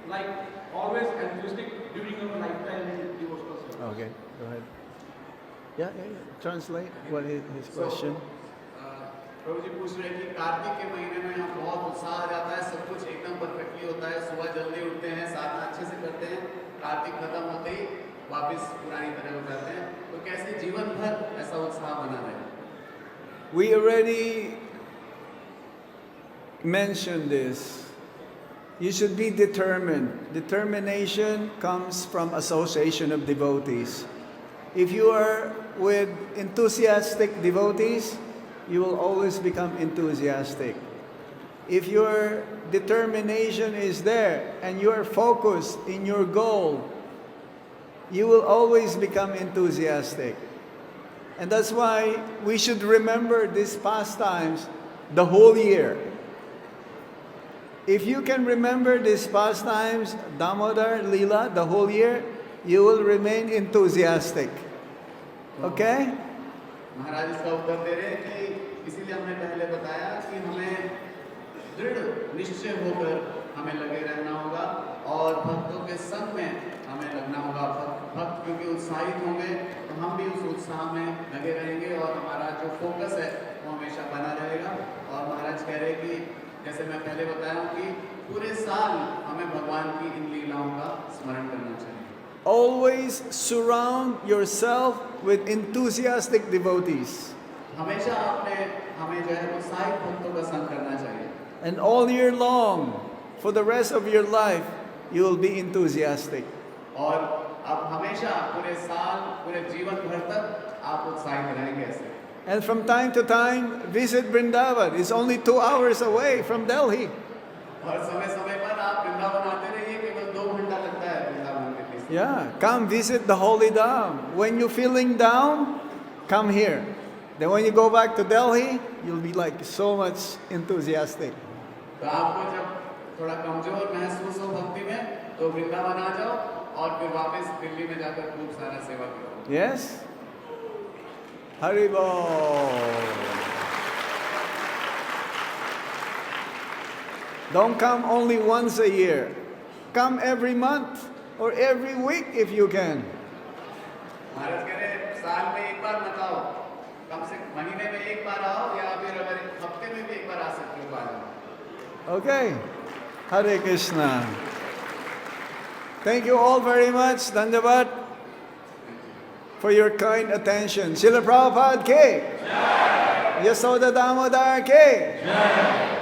like always enthusiastic during our lifetime in devotional service? Okay, go ahead. Yeah. Translate what is his question. प्रभु जी पूछ रहे हैं कि कार्तिक के महीने में हम बहुत उत्साह आ जाता है, सब कुछ एकदम परफेक्टली होता है, सुबह जल्दी उठते हैं, साधना अच्छे से करते हैं, कार्तिक खत्म होते ही वापस पुरानी तरह हो जाते हैं, तो कैसे जीवन भर ऐसा उत्साह बना रहे? We already mentioned this. You should be determined. Determination comes from association of devotees. If you are with enthusiastic devotees, you will always become enthusiastic. If your determination is there and you are focused in your goal, you will always become enthusiastic. And that's why we should remember these pastimes the whole year. If you can remember these pastimes, Damodar, Lila, the whole year, you will remain enthusiastic. Okay? महाराज इसका उत्तर दे रहे हैं कि इसीलिए हमने पहले बताया कि हमें दृढ़ निश्चय होकर हमें लगे रहना होगा, और भक्तों के संग में हमें लगना होगा। भक्त क्योंकि उत्साहित होंगे तो हम भी उस उत्साह में लगे रहेंगे, और हमारा जो फोकस है वो हमेशा बना रहेगा। और महाराज कह रहे हैं कि जैसे मैं पहले बताया हूँ कि पूरे साल हमें भगवान की इन लीलाओं का स्मरण करना चाहिए। Always surround yourself with enthusiastic devotees. हमेशा हमें जो है उत्साहित भक्तों का संग करना चाहिए। And all year long, for the rest of your life, you will be enthusiastic. और आप हमेशा पूरे साल पूरे जीवन भर तक आप उत्साहित रहेंगे ऐसे। And from time to time, visit Vrindavan. It's only 2 hours away from Delhi. और समय समय पर आप वृंदावन आते रहिए, केवल 2 घंटा लगता है वृंदावन के लिए। Yeah, come visit the Holy Dham. When you're feeling down, come here. Then when you go back to Delhi, you'll be like so much enthusiastic. तो आपको जब थोड़ा कमजोर महसूस हो भक्ति में, तो वृंदावन आ जाओ और फिर वापस दिल्ली में जाकर खूब सारा सेवा करो। Yes? Haribo. Don't come only once a year. Come every month or every week if you can. महाराज कह रहे साल में एक बार मत आओ, कम से महीने में एक बार आओ, या फिर अगर हफ्ते में भी एक बार आ सकते हो तो आ जाओ। Okay. Hare Krishna. Thank you all very much, Dandavat, for your kind attention. Srila Prabhupada ke? Yasoda Damodar ke?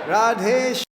Radhe